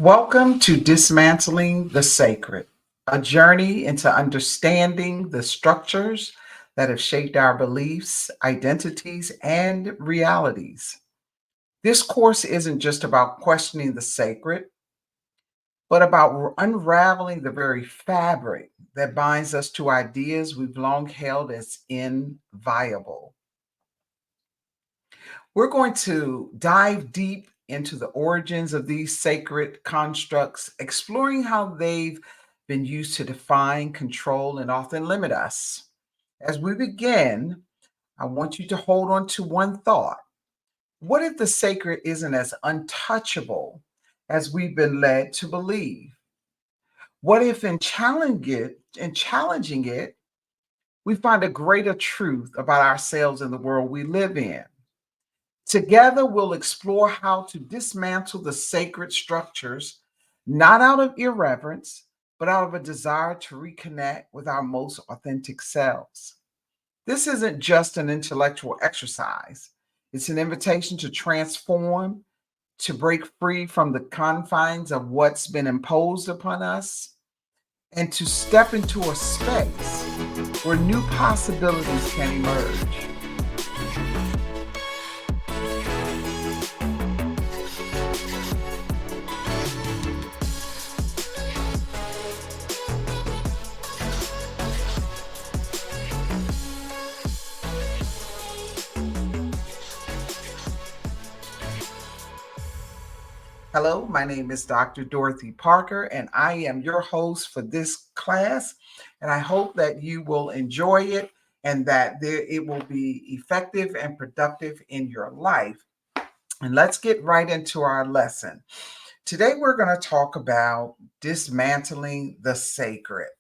Welcome to Dismantling the Sacred, a journey into understanding the structures that have shaped our beliefs, identities, and realities. This course isn't just about questioning the sacred, but about unraveling the very fabric that binds us to ideas we've long held as inviolable. We're going to dive deep into the origins of these sacred constructs, exploring how they've been used to define, control, and often limit us. As we begin, I want you to hold on to one thought. What if the sacred isn't as untouchable as we've been led to believe? What if in challenging it, we find a greater truth about ourselves and the world we live in? Together, we'll explore how to dismantle the sacred structures, not out of irreverence, but out of a desire to reconnect with our most authentic selves. This isn't just an intellectual exercise, it's an invitation to transform, to break free from the confines of what's been imposed upon us, and to step into a space where new possibilities can emerge. Hello, my name is Dr. Dorothy Parker, and I am your host for this class. And I hope that you will enjoy it and that it will be effective and productive in your life. And let's get right into our lesson. Today, we're going to talk about dismantling the sacred.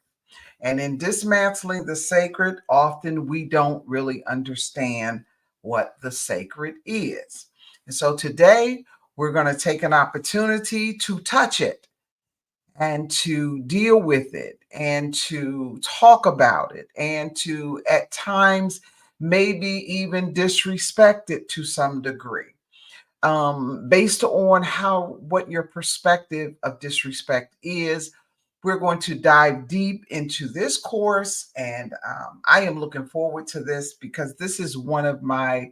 And in dismantling the sacred, often we don't really understand what the sacred is. And so today, we're going to take an opportunity to touch it and to deal with it and to talk about it and to, at times, maybe even disrespect it to some degree. Based on what your perspective of disrespect is, we're going to dive deep into this course, and I am looking forward to this because this is one of my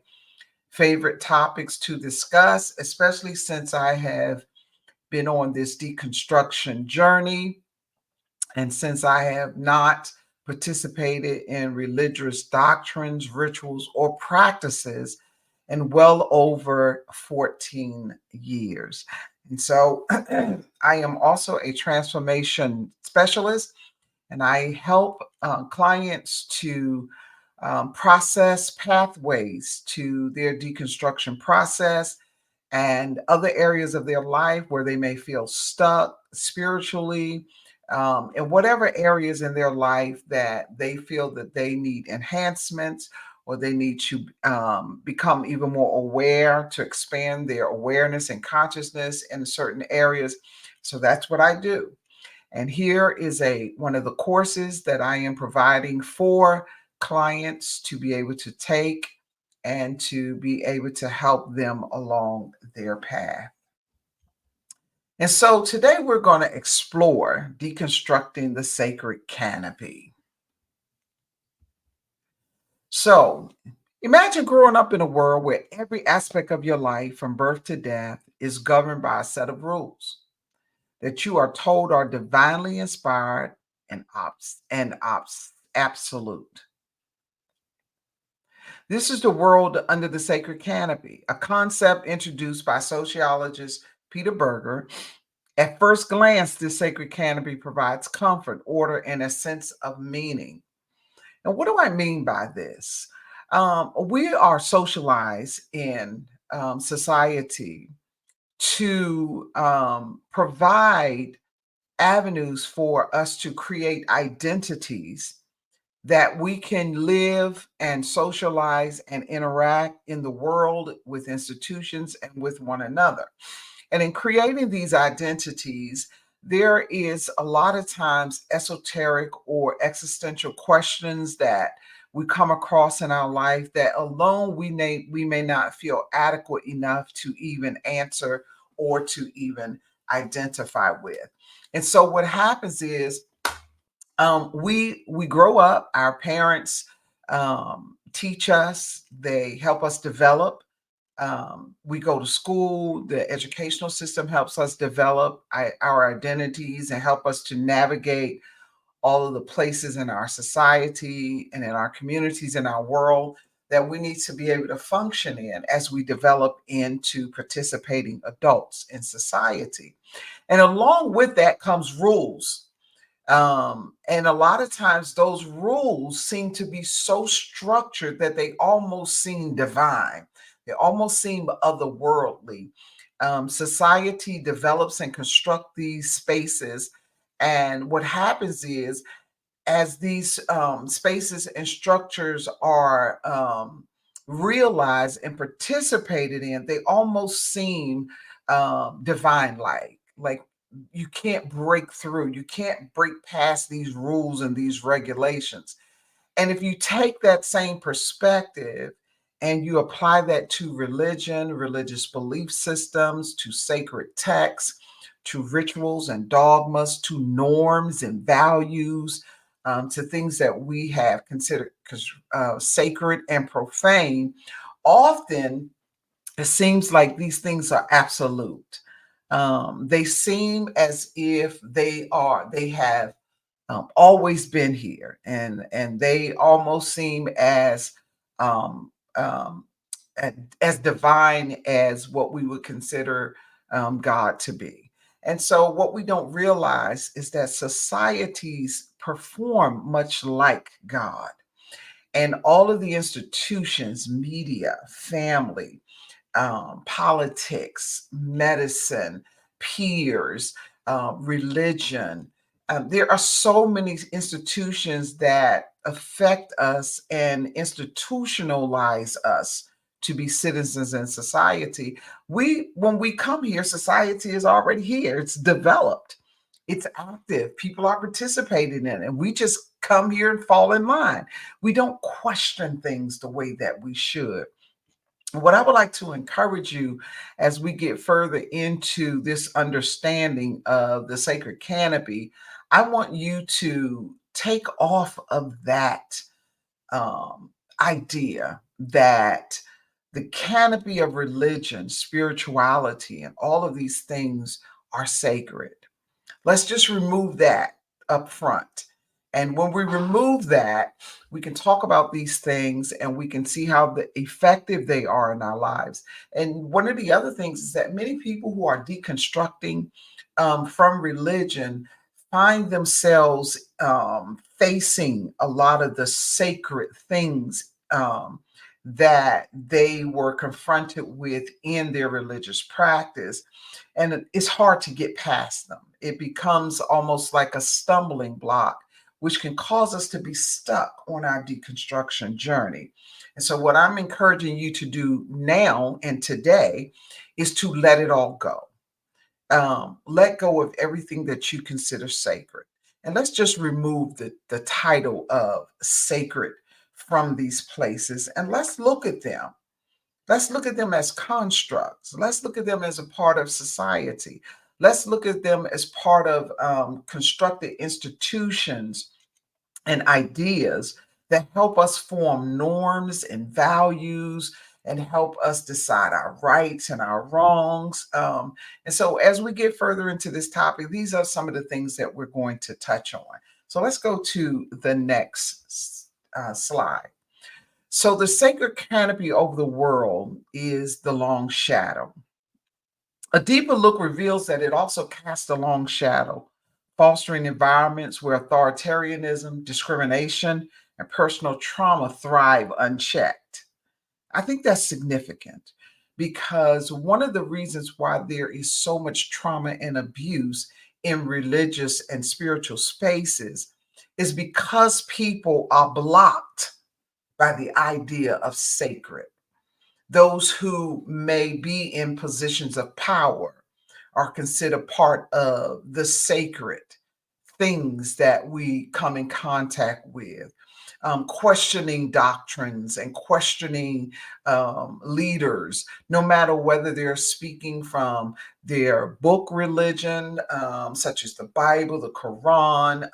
favorite topics to discuss, especially since I have been on this deconstruction journey and since I have not participated in religious doctrines, rituals, or practices in well over 14 years. And so I am also a transformation specialist, and I help clients to process pathways to their deconstruction process and other areas of their life where they may feel stuck spiritually, in whatever areas in their life that they feel that they need enhancements or they need to become even more aware to expand their awareness and consciousness in certain areas. So that's what I do. And here is one of the courses that I am providing for clients to be able to take and to be able to help them along their path. And so today we're going to explore deconstructing the sacred canopy. So imagine growing up in a world where every aspect of your life, from birth to death, is governed by a set of rules that you are told are divinely inspired and absolute. This is the world under the sacred canopy, a concept introduced by sociologist Peter Berger. At first glance, this sacred canopy provides comfort, order, and a sense of meaning. And what do I mean by this? We are socialized in society to provide avenues for us to create identities that we can live and socialize and interact in the world with institutions and with one another. And in creating these identities, there is a lot of times esoteric or existential questions that we come across in our life that alone we may not feel adequate enough to even answer or to even identify with. And so what happens is we grow up, our parents teach us, they help us develop. We go to school, the educational system helps us develop our identities and help us to navigate all of the places in our society and in our communities, in our world that we need to be able to function in as we develop into participating adults in society. And along with that comes rules. And a lot of times those rules seem to be so structured that they almost seem divine. They almost seem otherworldly. Society develops and construct these spaces. And what happens is, as these spaces and structures are realized and participated in, they almost seem divine like you can't break through, you can't break past these rules and these regulations. And if you take that same perspective and you apply that to religion, religious belief systems, to sacred texts, to rituals and dogmas, to norms and values, to things that we have considered sacred and profane, often it seems like these things are absolute. They seem as if they have always been here, and they almost seem um, um, as divine as what we would consider God to be. And so, what we don't realize is that societies perform much like God, and all of the institutions, media, family, politics, medicine, peers, religion. There are so many institutions that affect us and institutionalize us to be citizens in society. When we come here, society is already here. It's developed. It's active. People are participating in it. And we just come here and fall in line. We don't question things the way that we should. What I would like to encourage you as we get further into this understanding of the sacred canopy, I want you to take off of that um, idea that the canopy of religion, spirituality, and all of these things are sacred. Let's just remove that up front. And when we remove that, we can talk about these things and we can see how effective they are in our lives. And one of the other things is that many people who are deconstructing from religion find themselves facing a lot of the sacred things that they were confronted with in their religious practice. And it's hard to get past them. It becomes almost like a stumbling block, which can cause us to be stuck on our deconstruction journey. And so, what I'm encouraging you to do now and today is to let it all go. Let go of everything that you consider sacred. And let's just remove the title of sacred from these places and let's look at them. Let's look at them as constructs. Let's look at them as a part of society. Let's look at them as part of constructed institutions and ideas that help us form norms and values and help us decide our rights and our wrongs. And so, as we get further into this topic, these are some of the things that we're going to touch on. So, let's go to the next slide. So, the sacred canopy over the world is the long shadow. A deeper look reveals that it also casts a long shadow, fostering environments where authoritarianism, discrimination, and personal trauma thrive unchecked. I think that's significant because one of the reasons why there is so much trauma and abuse in religious and spiritual spaces is because people are blocked by the idea of sacred. Those who may be in positions of power are considered part of the sacred things that we come in contact with. questioning doctrines and questioning leaders, no matter whether they're speaking from their book religion, such as the Bible, the Quran,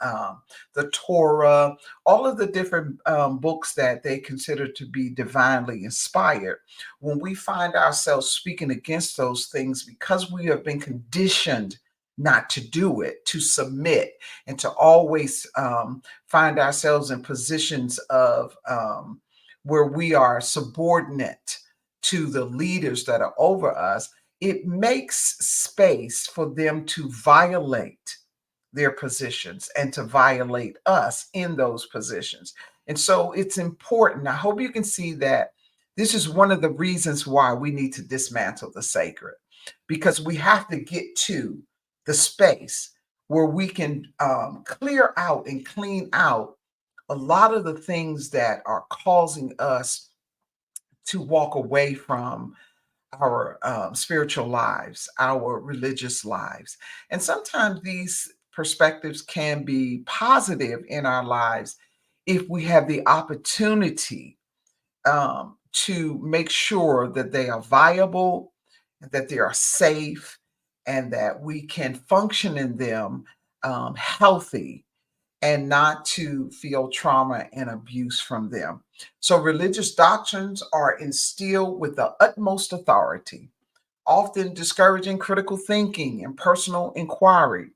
the Torah, all of the different books that they consider to be divinely inspired. When we find ourselves speaking against those things because we have been conditioned not to do it, to submit, and to always find ourselves in positions of where we are subordinate to the leaders that are over us, it makes space for them to violate their positions and to violate us in those positions. And so it's important. I hope you can see that this is one of the reasons why we need to dismantle the sacred, because we have to get to the space where we can clear out and clean out a lot of the things that are causing us to walk away from our spiritual lives, our religious lives. And sometimes these perspectives can be positive in our lives if we have the opportunity to make sure that they are viable, that they are safe, and that we can function in them healthy and not to feel trauma and abuse from them. So, religious doctrines are instilled with the utmost authority, often discouraging critical thinking and personal inquiry.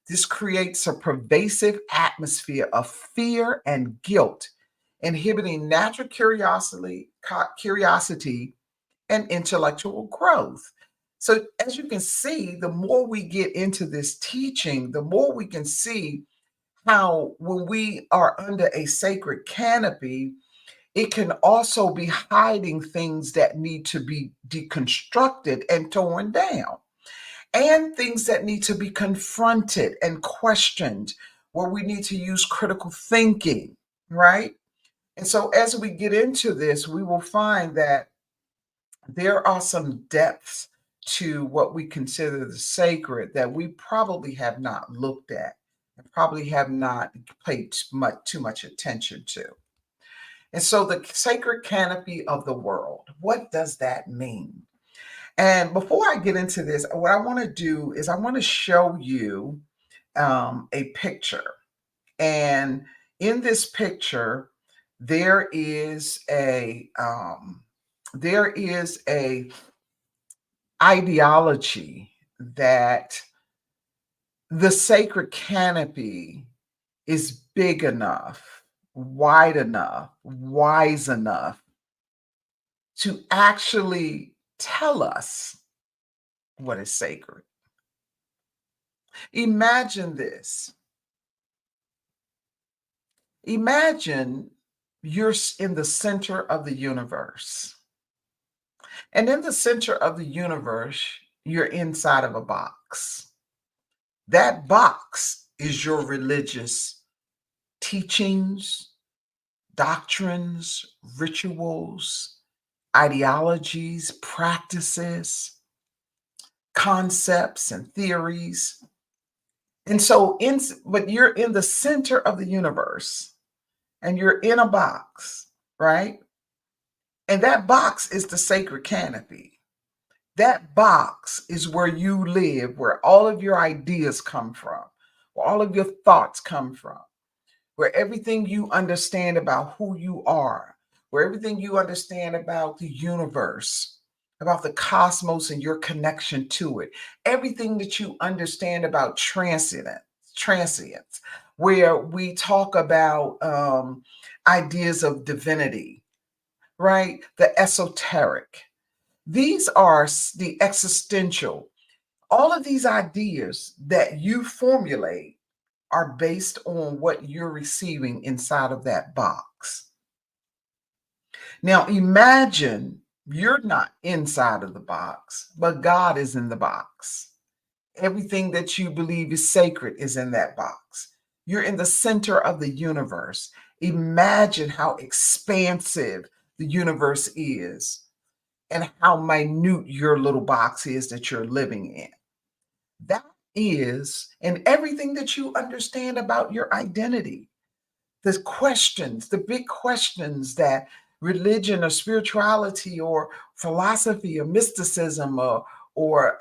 This creates a pervasive atmosphere of fear and guilt, inhibiting natural curiosity and intellectual growth. So, as you can see, the more we get into this teaching, the more we can see how when we are under a sacred canopy, it can also be hiding things that need to be deconstructed and torn down, and things that need to be confronted and questioned, where we need to use critical thinking, right? And so, as we get into this, we will find that there are some depths to what we consider the sacred that we probably have not looked at and probably have not paid too much attention to. And so the sacred canopy of the world, what does that mean? And before I get into this, what I want to do is I want to show you a picture. And in this picture, there is a ideology that the sacred canopy is big enough, wide enough, wise enough to actually tell us what is sacred. Imagine this. Imagine you're in the center of the universe. And in the center of the universe, you're inside of a box. That box is your religious teachings, doctrines, rituals, ideologies, practices, concepts, and theories. And so, but you're in the center of the universe and you're in a box, right? And that box is the sacred canopy. That box is where you live, where all of your ideas come from, where all of your thoughts come from, where everything you understand about who you are, where everything you understand about the universe, about the cosmos and your connection to it, everything that you understand about transience, where we talk about ideas of divinity, right? The esoteric. These are the existential. All of these ideas that you formulate are based on what you're receiving inside of that box. Now, imagine you're not inside of the box, but God is in the box. Everything that you believe is sacred is in that box. You're in the center of the universe. Imagine how expansive the universe is and how minute your little box is that you're living in. That is, and everything that you understand about your identity. The questions, the big questions that religion or spirituality or philosophy or mysticism or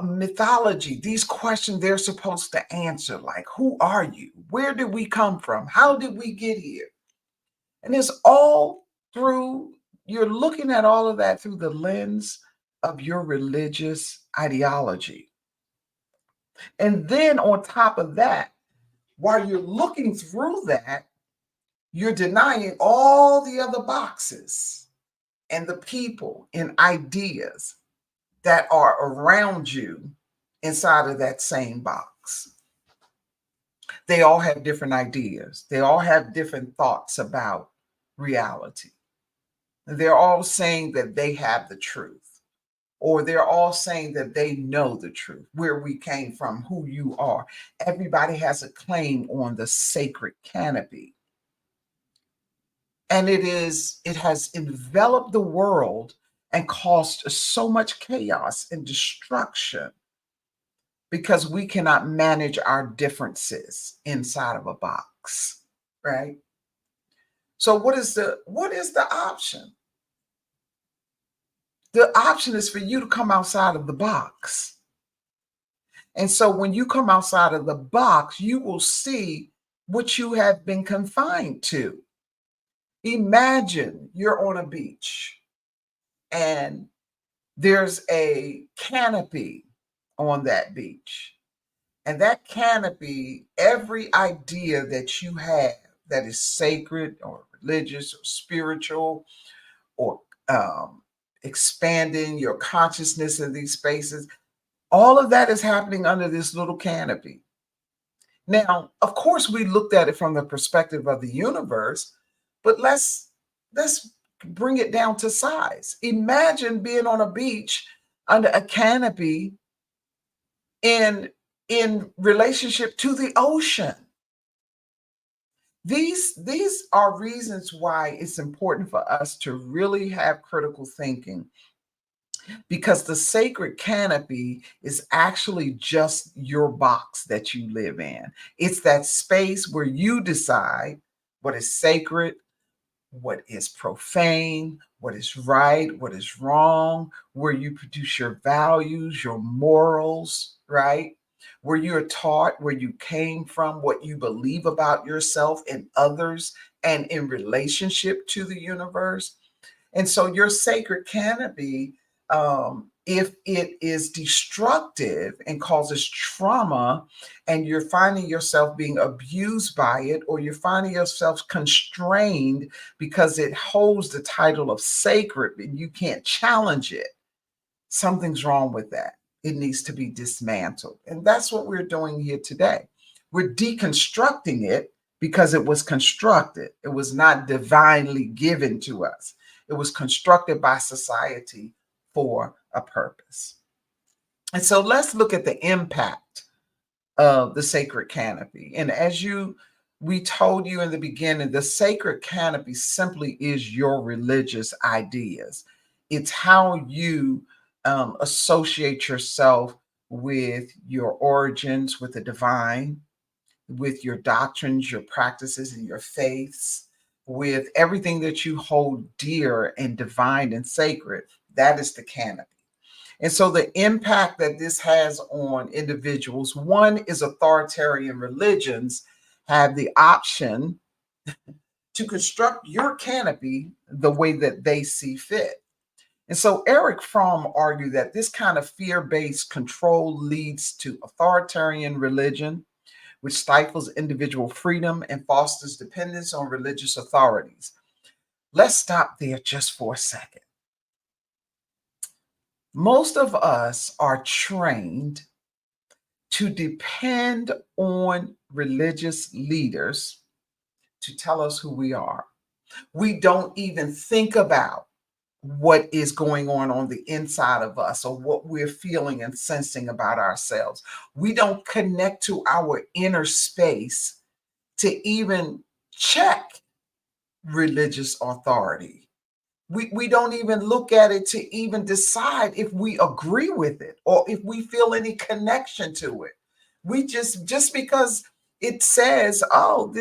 mythology, these questions they're supposed to answer, like, who are you? Where did we come from? How did we get here? And it's all through, you're looking at all of that through the lens of your religious ideology. And then on top of that, while you're looking through that, you're denying all the other boxes and the people and ideas that are around you inside of that same box. They all have different ideas. They all have different thoughts about reality. They're all saying that they have the truth, or they're all saying that they know the truth, where we came from, who you are. Everybody has a claim on the sacred canopy. And it has enveloped the world and caused so much chaos and destruction because we cannot manage our differences inside of a box, right? So what is the option? The option is for you to come outside of the box. And so when you come outside of the box, you will see what you have been confined to. Imagine you're on a beach and there's a canopy on that beach. And that canopy, every idea that you have that is sacred or religious or spiritual or expanding your consciousness in these spaces, all of that is happening under this little canopy. Now, of course, we looked at it from the perspective of the universe, but let's bring it down to size. Imagine being on a beach under a canopy in relationship to the ocean. These are reasons why it's important for us to really have critical thinking, because the sacred canopy is actually just your box that you live in. It's that space where you decide what is sacred, what is profane, what is right, what is wrong, where you produce your values, your morals, right? Where you're taught where you came from, what you believe about yourself and others, and in relationship to the universe. And so your sacred canopy, if it is destructive and causes trauma, and you're finding yourself being abused by it, or you're finding yourself constrained because it holds the title of sacred and you can't challenge it, something's wrong with that. It needs to be dismantled. And that's what we're doing here today. We're deconstructing it because it was constructed. It was not divinely given to us. It was constructed by society for a purpose. And so let's look at the impact of the sacred canopy. And as we told you in the beginning, the sacred canopy simply is your religious ideas. It's how you associate yourself with your origins, with the divine, with your doctrines, your practices, and your faiths, with everything that you hold dear and divine and sacred. That is the canopy. And so the impact that this has on individuals, one is authoritarian religions have the option to construct your canopy the way that they see fit. And so Eric Fromm argued that this kind of fear-based control leads to authoritarian religion, which stifles individual freedom and fosters dependence on religious authorities. Let's stop there just for a second. Most of us are trained to depend on religious leaders to tell us who we are. We don't even think about what is going on the inside of us, or what we're feeling and sensing about ourselves. We don't connect to our inner space to even check religious authority. We don't even look at it to even decide if we agree with it or if we feel any connection to it. We just because it says, oh,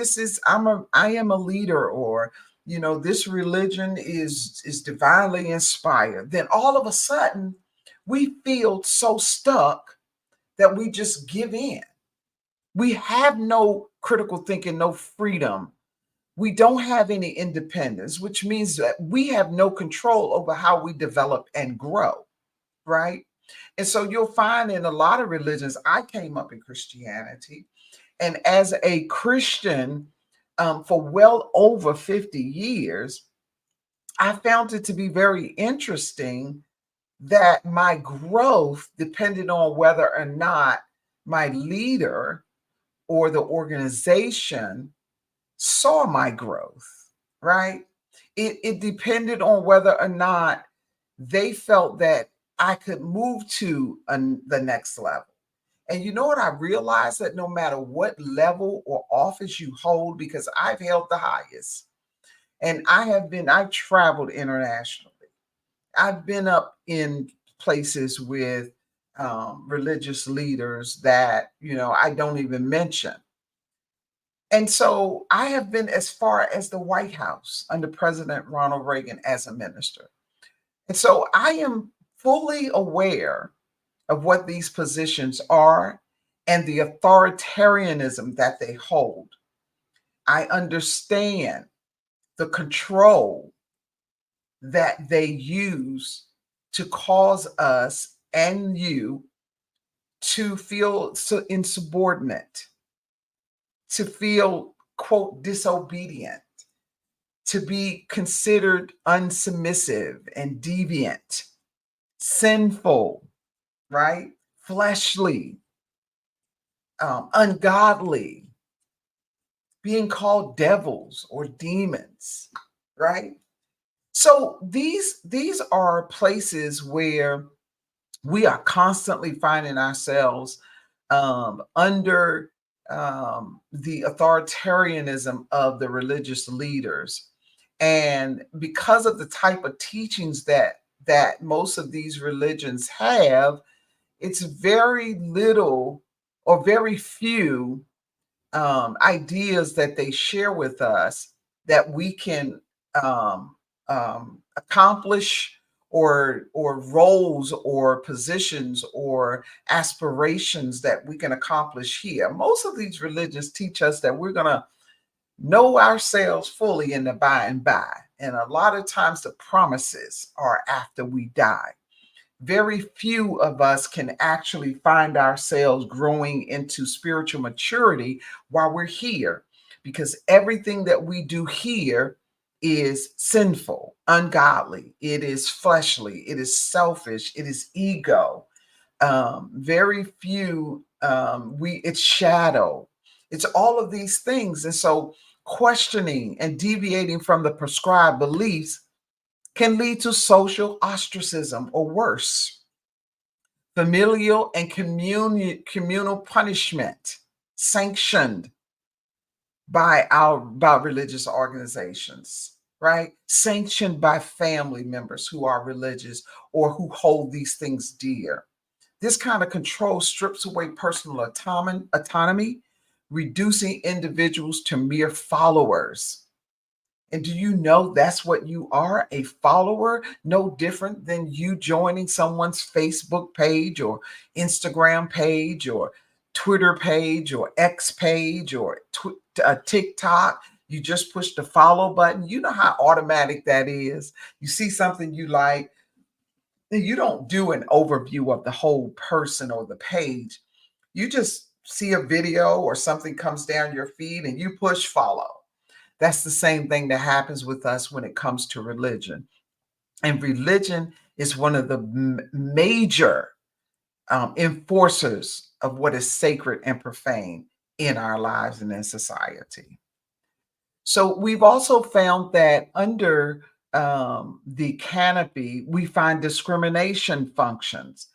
I am a leader, or this religion is divinely inspired, then all of a sudden we feel so stuck that we just give in. We have no critical thinking, no freedom. We don't have any independence, which means that we have no control over how we develop and grow, right? And so you'll find in a lot of religions, I came up in Christianity, and as a Christian, for well over 50 years, I found it to be very interesting that my growth depended on whether or not my leader or the organization saw my growth, right? It depended on whether or not they felt that I could move to the next level. And you know what? I realized that no matter what level or office you hold, because I've held the highest, and I've traveled internationally. I've been up in places with religious leaders that, I don't even mention. And so I have been as far as the White House under President Ronald Reagan as a minister. And so I am fully aware of what these positions are and the authoritarianism that they hold. I understand the control that they use to cause us and you to feel so insubordinate, to feel, quote, disobedient, to be considered unsubmissive and deviant, sinful, right? Fleshly, ungodly, being called devils or demons, right? So these are places where we are constantly finding ourselves under the authoritarianism of the religious leaders, and because of the type of teachings that most of these religions have, it's very little or very few ideas that they share with us that we can accomplish, or roles or positions or aspirations that we can accomplish here. Most of these religions teach us that we're going to know ourselves fully in the by and by. And a lot of times the promises are after we die. Very few of us can actually find ourselves growing into spiritual maturity while we're here, because everything that we do here is sinful, ungodly, it is fleshly, it is selfish, it is ego. Very few, it's shadow, it's all of these things. And so questioning and deviating from the prescribed beliefs can lead to social ostracism, or worse, familial and communal punishment sanctioned by religious organizations, right? Sanctioned by family members who are religious or who hold these things dear. This kind of control strips away personal autonomy, reducing individuals to mere followers. And do you know that's what you are? A follower, no different than you joining someone's Facebook page or Instagram page or Twitter page or X page or TikTok. You just push the follow button. You know how automatic that is. You see something you like, and you don't do an overview of the whole person or the page. You just see a video or something comes down your feed and you push follow. That's the same thing that happens with us when it comes to religion. And religion is one of the major enforcers of what is sacred and profane in our lives and in society. So we've also found that under the canopy, we find discrimination functions.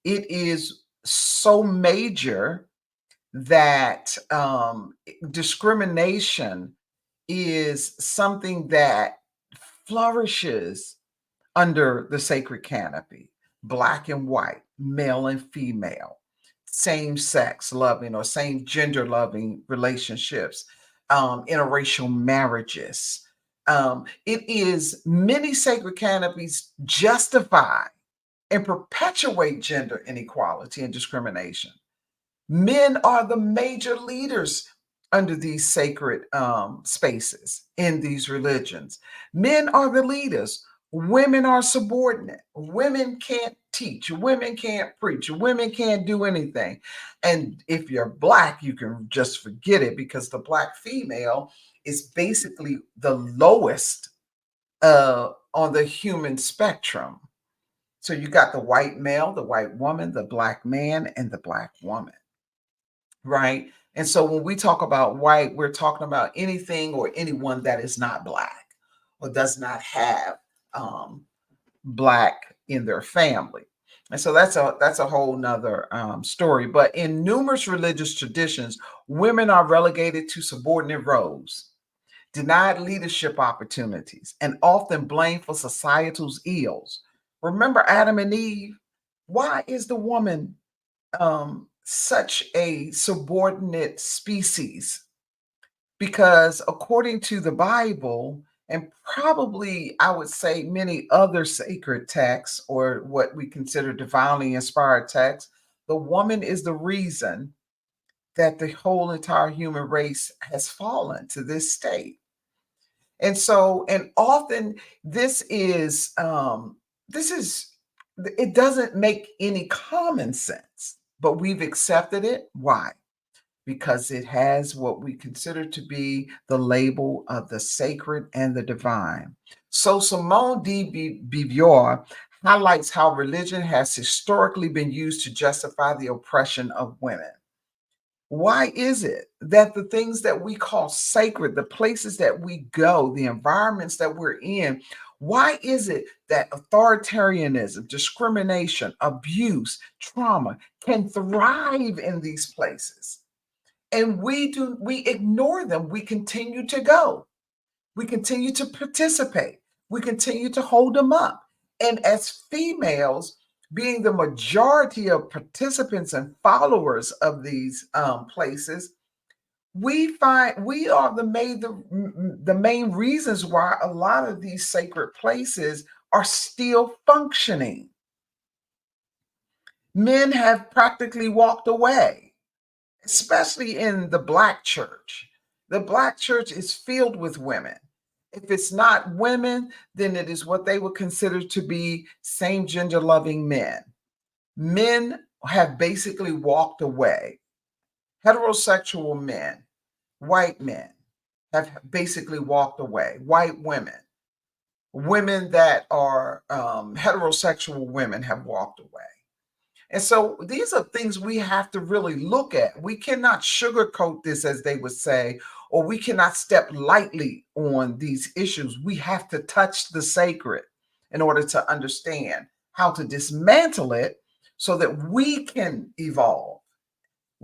It is so major that discrimination is something that flourishes under the sacred canopy, black and white, male and female. same sex loving or same gender loving relationships, interracial marriages. It is many sacred canopies justify and perpetuate gender inequality and discrimination. Men are the major leaders under these sacred spaces in these religions. Men are the leaders. Women are subordinate. Women can't teach. Women can't preach. Women can't do anything. And if you're Black, you can just forget it because the Black female is basically the lowest on the human spectrum. So you got the white male, the white woman, the Black man, and the Black woman. Right? And so when we talk about white, we're talking about anything or anyone that is not Black or does not have Black in their family. And so that's a whole nother story. But in numerous religious traditions, women are relegated to subordinate roles, denied leadership opportunities, and often blamed for societal ills. Remember Adam and Eve? Why is the woman such a subordinate species? Because according to the Bible, and probably I would say many other sacred texts or what we consider divinely inspired texts, the woman is the reason that the whole entire human race has fallen to this state. And so, and often this is it doesn't make any common sense, but we've accepted it. Why? Because it has what we consider to be the label of the sacred and the divine. So Simone de Beauvoir highlights how religion has historically been used to justify the oppression of women. Why is it that the things that we call sacred, the places that we go, the environments that we're in, why is it that authoritarianism, discrimination, abuse, trauma can thrive in these places? And we ignore them. We continue to go. We continue to participate. We continue to hold them up. And as females, being the majority of participants and followers of these places, we find we are the main reasons why a lot of these sacred places are still functioning. Men have practically walked away, especially in the Black church. The Black church is filled with women. If it's not women, then it is what they would consider to be same gender loving men. Men have basically walked away. Heterosexual men, white men have basically walked away. White women, women that are heterosexual women have walked away. And so these are things we have to really look at. We cannot sugarcoat this, as they would say, or we cannot step lightly on these issues. We have to touch the sacred in order to understand how to dismantle it so that we can evolve,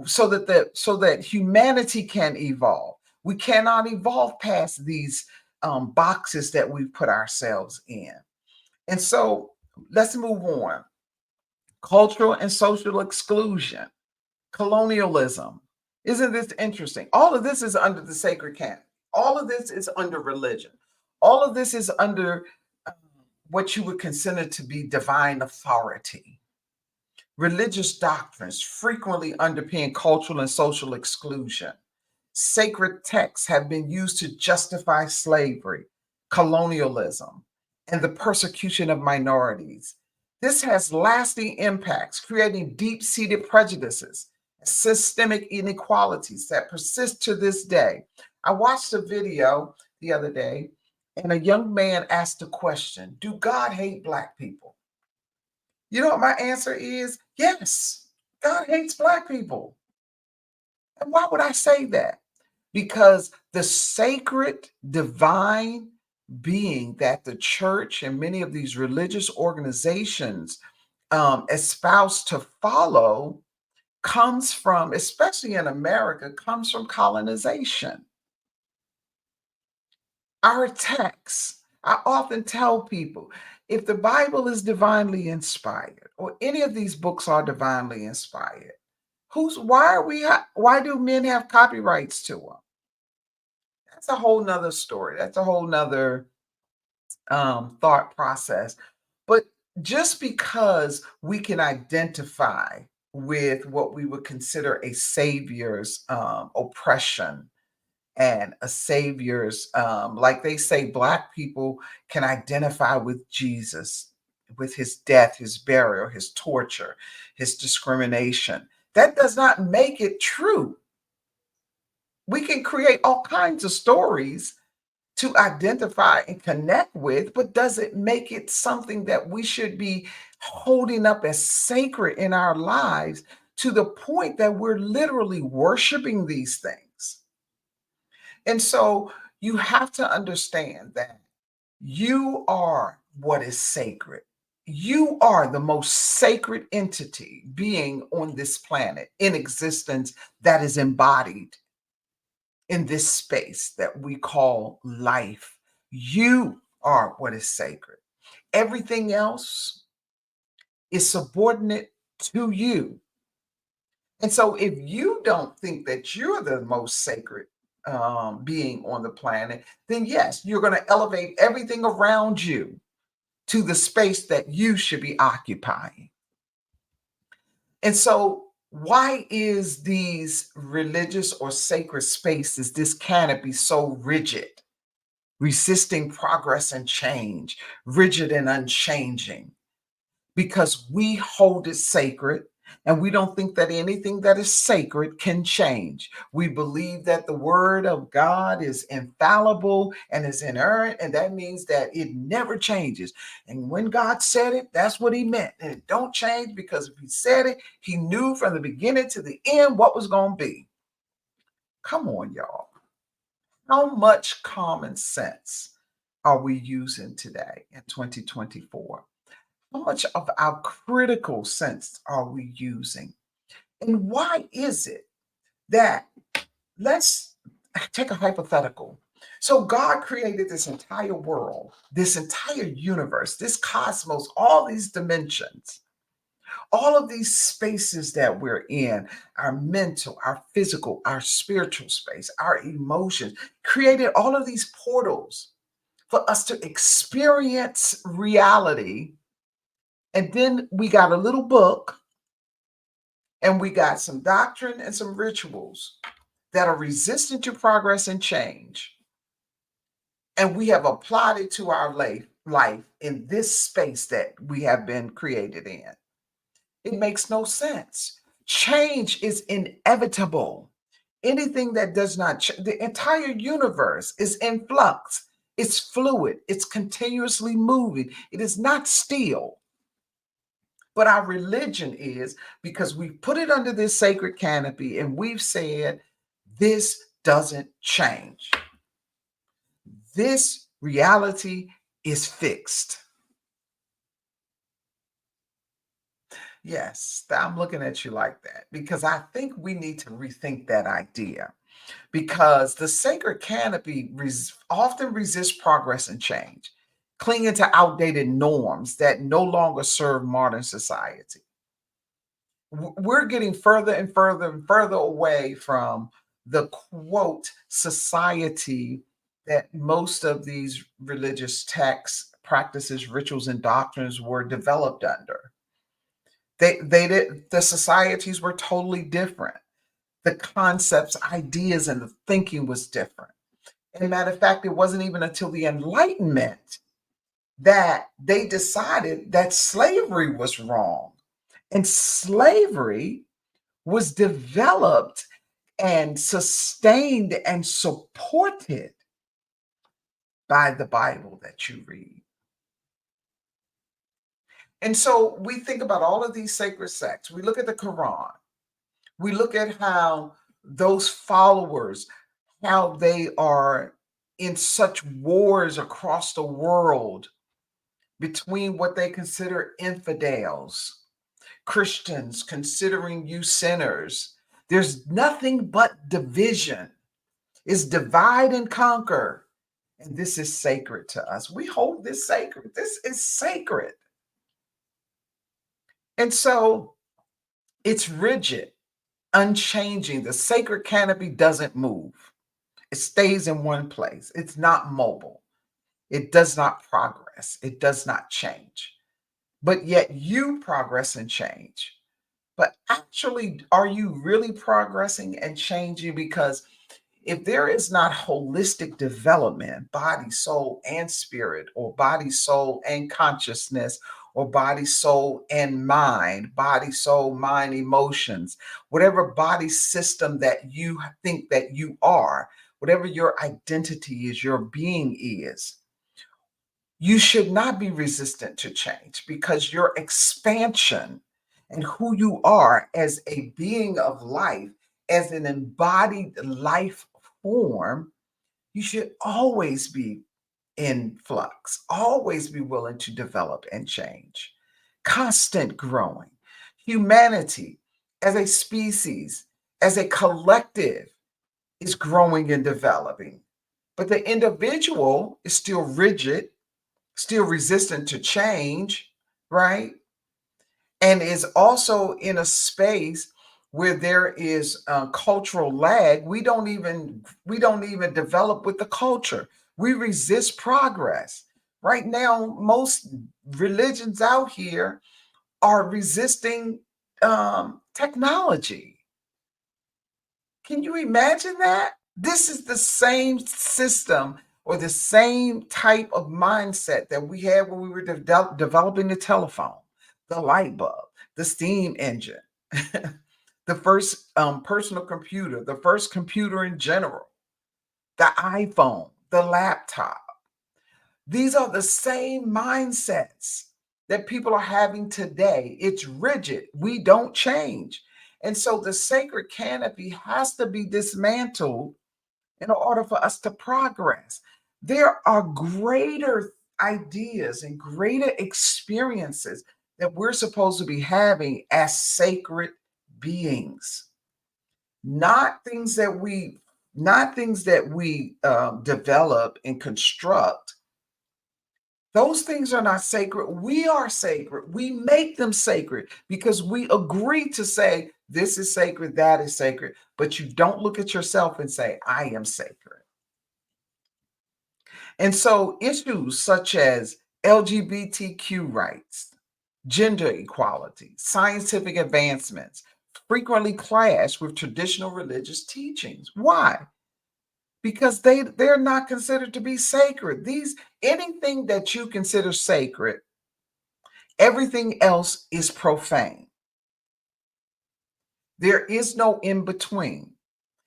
so that humanity can evolve. We cannot evolve past these boxes that we've put ourselves in. And so let's move on. Cultural and social exclusion, colonialism. Isn't this interesting? All of this is under the sacred canon. All of this is under religion. All of this is under what you would consider to be divine authority. Religious doctrines frequently underpin cultural and social exclusion. Sacred texts have been used to justify slavery, colonialism, and the persecution of minorities. This has lasting impacts, creating deep seated prejudices, systemic inequalities that persist to this day. I watched a video the other day, and a young man asked the question, do God hate Black people? You know what my answer is? Yes, God hates Black people. And why would I say that? Because the sacred, divine being that the church and many of these religious organizations espouse to follow comes from, especially in America, comes from colonization. Our texts, I often tell people, if the Bible is divinely inspired, or any of these books are divinely inspired, why do men have copyrights to them? That's a whole nother story. That's a whole nother thought process. But just because we can identify with what we would consider a savior's oppression and a savior's, like they say, Black people can identify with Jesus, with his death, his burial, his torture, his discrimination. That does not make it true. We can create all kinds of stories to identify and connect with, but does it make it something that we should be holding up as sacred in our lives to the point that we're literally worshiping these things? And so you have to understand that you are what is sacred. You are the most sacred entity being on this planet in existence that is embodied in this space that we call life. You are what is sacred. Everything else is subordinate to you. And so if you don't think that you're the most sacred being on the planet, then yes, you're going to elevate everything around you to the space that you should be occupying. And so why is these religious or sacred spaces, this canopy, so rigid, resisting progress and change, rigid and unchanging? Because we hold it sacred and we don't think that anything that is sacred can change. We believe that the word of God is infallible and is inerrant, and that means that it never changes. And when God said it, that's what he meant. And it don't change because if he said it, he knew from the beginning to the end what was going to be. Come on, y'all. How much common sense are we using today in 2024? How much of our critical sense are we using? And why is it that, let's take a hypothetical. So God created this entire world, this entire universe, this cosmos, all these dimensions, all of these spaces that we're in, our mental, our physical, our spiritual space, our emotions, created all of these portals for us to experience reality. And then we got a little book and we got some doctrine and some rituals that are resistant to progress and change. And we have applied it to our life in this space that we have been created in. It makes no sense. Change is inevitable. Anything that does not, the entire universe is in flux. It's fluid. It's continuously moving. It is not still. But our religion is, because we put it under this sacred canopy and we've said, this doesn't change. This reality is fixed. Yes, I'm looking at you like that because I think we need to rethink that idea, because the sacred canopy often resists progress and change, clinging to outdated norms that no longer serve modern society. We're getting further and further and further away from the quote society that most of these religious texts, practices, rituals, and doctrines were developed under. They did, the societies were totally different. The concepts, ideas, and the thinking was different. And matter of fact, it wasn't even until the Enlightenment that they decided that slavery was wrong. And slavery was developed and sustained and supported by the Bible that you read. And so we think about all of these sacred sects. We look at the Quran. We look at how those followers, how they are in such wars across the world between what they consider infidels, Christians considering you sinners. There's nothing but division. It's divide and conquer. And this is sacred to us. We hold this sacred. This is sacred. And so it's rigid. unchanging. The sacred canopy doesn't move. It stays in one place. It's not mobile. It does not progress. It does not change. But yet you progress and change. But actually, are you really progressing and changing? Because if there is not holistic development, body, soul, and spirit, or body, soul, and consciousness, or body, soul, and mind, body, soul, mind, emotions, whatever body system that you think that you are, whatever your identity is, your being is, you should not be resistant to change because your expansion and who you are as a being of life, as an embodied life form, you should always be in flux, always be willing to develop and change, constant growing. Humanity as a species, as a collective, is growing and developing. But the individual is still rigid, still resistant to change, right? And is also in a space where there is cultural lag. We don't even develop with the culture. We resist progress. Right now, most religions out here are resisting technology. Can you imagine that? This is the same system or the same type of mindset that we had when we were developing the telephone, the light bulb, the steam engine, the first personal computer, the first computer in general, the iPhone, the laptop. These are the same mindsets that people are having today. It's rigid. We don't change. And so the sacred canopy has to be dismantled in order for us to progress. There are greater ideas and greater experiences that we're supposed to be having as sacred beings, not things that we develop and construct. Those things are not sacred. We are sacred. We make them sacred because we agree to say, this is sacred, that is sacred. But you don't look at yourself and say, I am sacred. And so issues such as LGBTQ rights, gender equality, scientific advancements frequently clash with traditional religious teachings. Why? Because they're not considered to be sacred. These anything that you consider sacred, everything else is profane. There is no in between.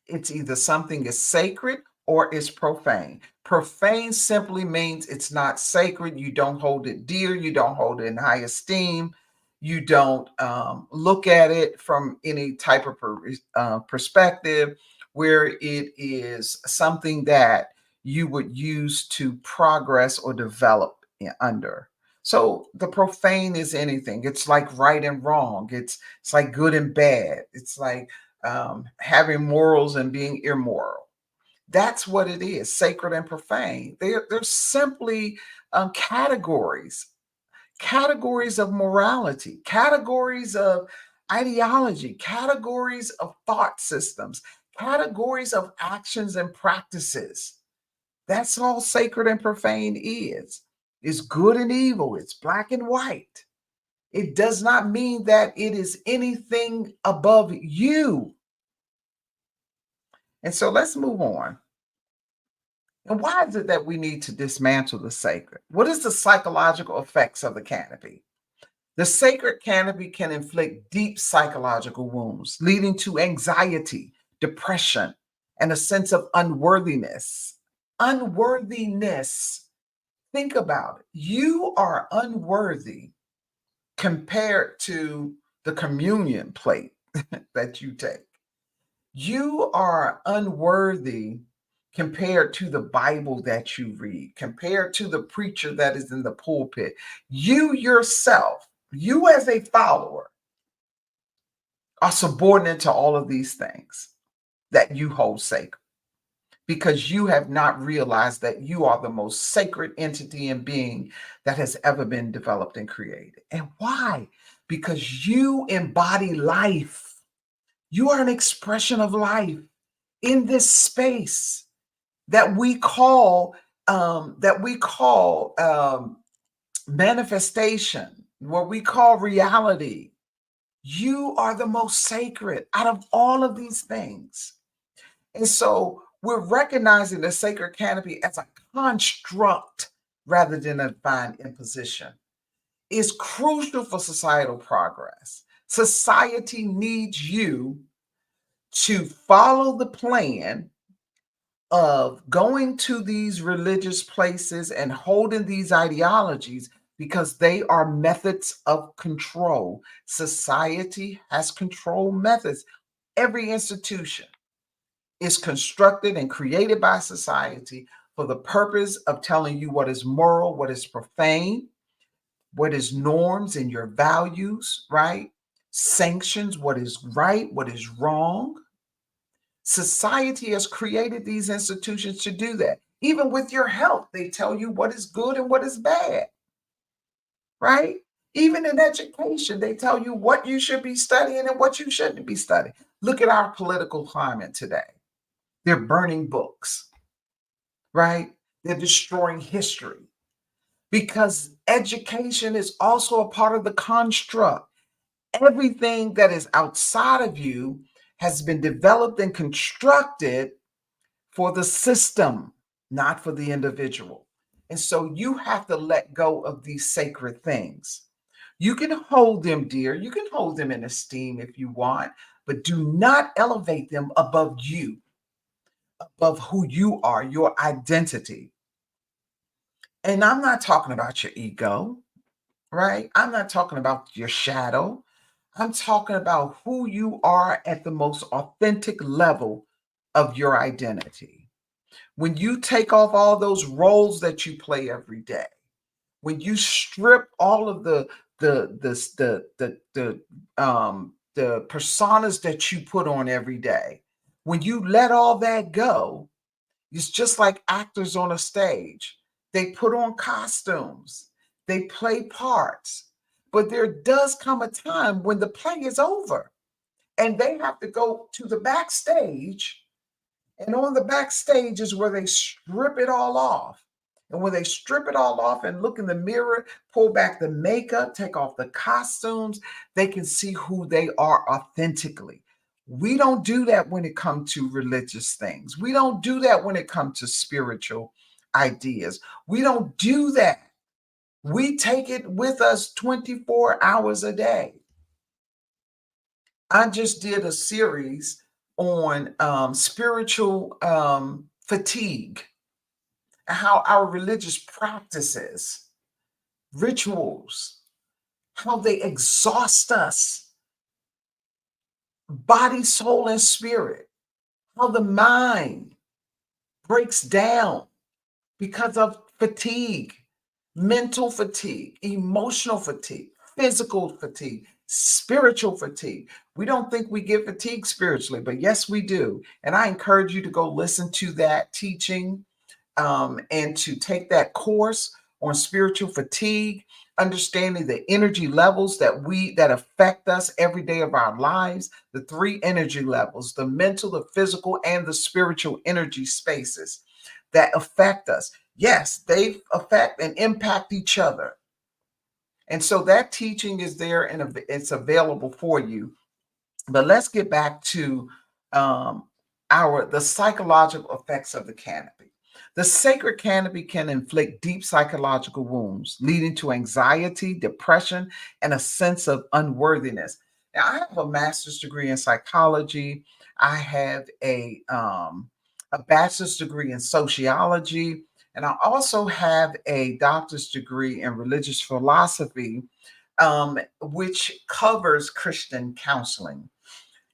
It's either something is sacred or it's profane. Profane simply means it's not sacred. You don't hold it dear. You don't hold it in high esteem. You don't look at it from any type of perspective where it is something that you would use to progress or develop under. So the profane is anything. It's like right and wrong. It's like good and bad. It's like having morals and being immoral. That's what it is, sacred and profane. They're simply categories, categories of morality, categories of ideology, categories of thought systems, categories of actions and practices. That's all sacred and profane is. It's good and evil, it's black and white. It does not mean that it is anything above you. And so let's move on. And why is it that we need to dismantle the sacred? What is the psychological effects of the canopy? The sacred canopy can inflict deep psychological wounds, leading to anxiety, depression, and a sense of unworthiness. Unworthiness. Think about it. You are unworthy compared to the communion plate that you take. You are unworthy compared to the Bible that you read, compared to the preacher that is in the pulpit. You yourself, you as a follower, are subordinate to all of these things that you hold sacred because you have not realized that you are the most sacred entity and being that has ever been developed and created. And why? Because you embody life. You are an expression of life in this space that we call manifestation, what we call reality. You are the most sacred out of all of these things. And so we're recognizing the sacred canopy as a construct rather than a divine imposition. Is crucial for societal progress. Society needs you to follow the plan of going to these religious places and holding these ideologies because they are methods of control. Society has control methods. Every institution is constructed and created by society for the purpose of telling you what is moral, what is profane, what is norms and your values, right? Sanctions, what is right, what is wrong. Society has created these institutions to do that. Even with your health, they tell you what is good and what is bad, right? Even in education, they tell you what you should be studying and what you shouldn't be studying. Look at our political climate today. They're burning books, right? They're destroying history because education is also a part of the construct. Everything that is outside of you has been developed and constructed for the system, not for the individual. And so you have to let go of these sacred things. You can hold them dear, you can hold them in esteem if you want, but do not elevate them above you, above who you are, your identity. And I'm not talking about your ego, right? I'm not talking about your shadow. I'm talking about who you are at the most authentic level of your identity. When you take off all those roles that you play every day, when you strip all of the personas that you put on every day, when you let all that go, it's just like actors on a stage. They put on costumes, they play parts, but there does come a time when the play is over and they have to go to the backstage. And on the backstage is where they strip it all off. And when they strip it all off and look in the mirror, pull back the makeup, take off the costumes, they can see who they are authentically. We don't do that when it comes to religious things. We don't do that when it comes to spiritual ideas. We don't do that. We take it with us 24 hours a day. I just did a series on spiritual fatigue, how our religious practices, rituals, how they exhaust us, body, soul, and spirit, how the mind breaks down because of fatigue, mental fatigue, emotional fatigue, physical fatigue, spiritual fatigue. We don't think we get fatigued spiritually, but yes, we do. And I encourage you to go listen to that teaching and to take that course on spiritual fatigue, understanding the energy levels that affect us every day of our lives, the three energy levels, the mental, the physical, and the spiritual energy spaces that affect us. Yes, they affect and impact each other. And so that teaching is there and it's available for you. But let's get back to the psychological effects of the canopy. The sacred canopy can inflict deep psychological wounds, leading to anxiety, depression, and a sense of unworthiness. Now, I have a master's degree in psychology. I have a bachelor's degree in sociology, and I also have a doctor's degree in religious philosophy, which covers Christian counseling.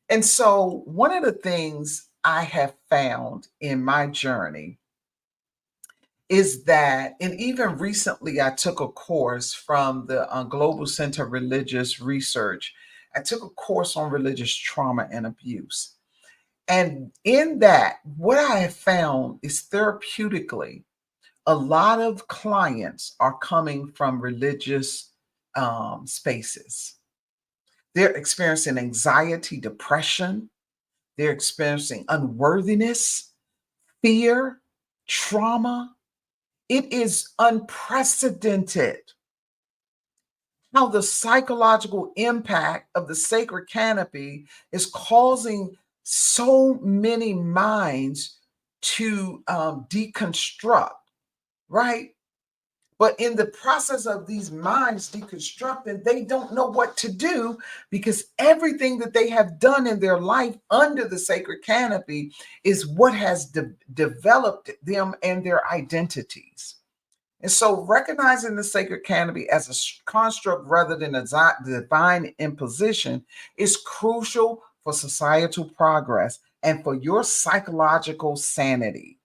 And so, one of the things I have found in my journey is that, and even recently, I took a course from the Global Center of Religious Research. I took a course on religious trauma and abuse. And in that, what I have found is therapeutically, a lot of clients are coming from religious spaces. They're experiencing anxiety, depression. They're experiencing unworthiness, fear, trauma. It is unprecedented how the psychological impact of the sacred canopy is causing so many minds to deconstruct, right? But in the process of these minds deconstructing, they don't know what to do because everything that they have done in their life under the sacred canopy is what has developed them and their identities. And so, recognizing the sacred canopy as a construct rather than a divine imposition is crucial for societal progress and for your psychological sanity.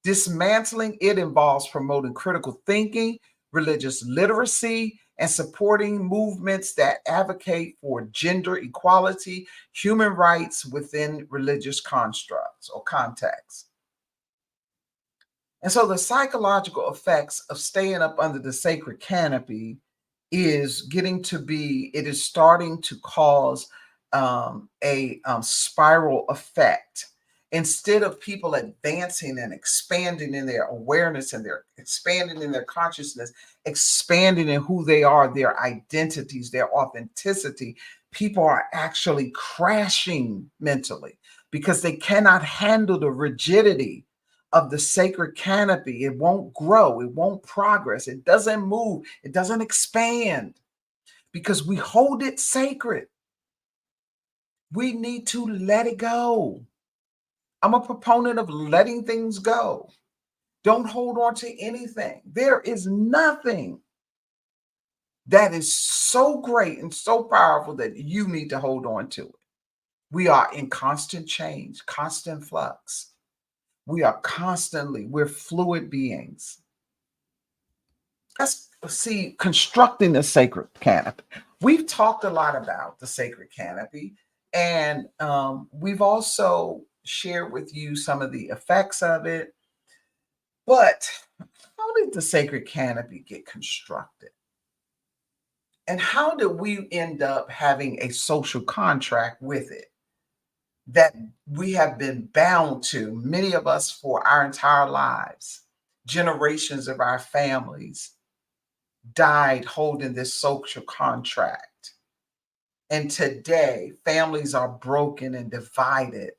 Dismantling it involves promoting critical thinking, religious literacy, and supporting movements that advocate for gender equality, human rights within religious constructs or contexts. And so the psychological effects of staying up under the sacred canopy is getting to be, it is starting to cause a spiral effect. Instead of people advancing and expanding in their awareness and their expanding in their consciousness, expanding in who they are, their identities, their authenticity, people are actually crashing mentally because they cannot handle the rigidity of the sacred canopy. It won't grow, it won't progress, it doesn't move, it doesn't expand because we hold it sacred. We need to let it go. I'm a proponent of letting things go. Don't hold on to anything. There is nothing that is so great and so powerful that you need to hold on to it. We are in constant change, constant flux. We're fluid beings. Let's see, constructing the sacred canopy. We've talked a lot about the sacred canopy, and we've also shared with you some of the effects of it. But how did the sacred canopy get constructed? And how did we end up having a social contract with it that we have been bound to, many of us, for our entire lives? Generations of our families died holding this social contract. And today, families are broken and divided.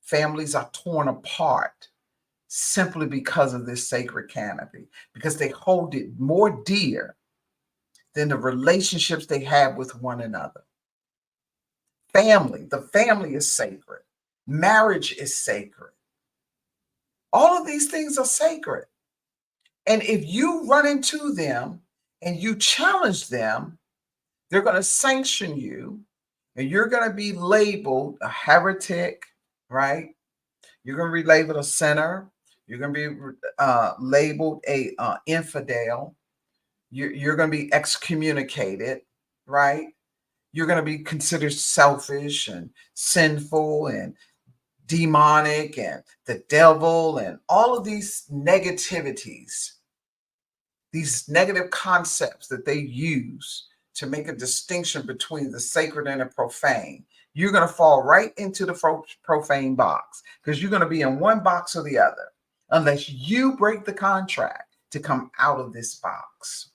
Families are torn apart simply because of this sacred canopy, because they hold it more dear than the relationships they have with one another. The family is sacred. Marriage is sacred. All of these things are sacred. And if you run into them and you challenge them, they're going to sanction you and you're going to be labeled a heretic, right? You're going to be labeled a sinner. You're going to be labeled a infidel. You're going to be excommunicated, right? You're going to be considered selfish and sinful and demonic and the devil and all of these negativities, these negative concepts that they use to make a distinction between the sacred and the profane. You're going to fall right into the profane box because you're going to be in one box or the other unless you break the contract to come out of this box.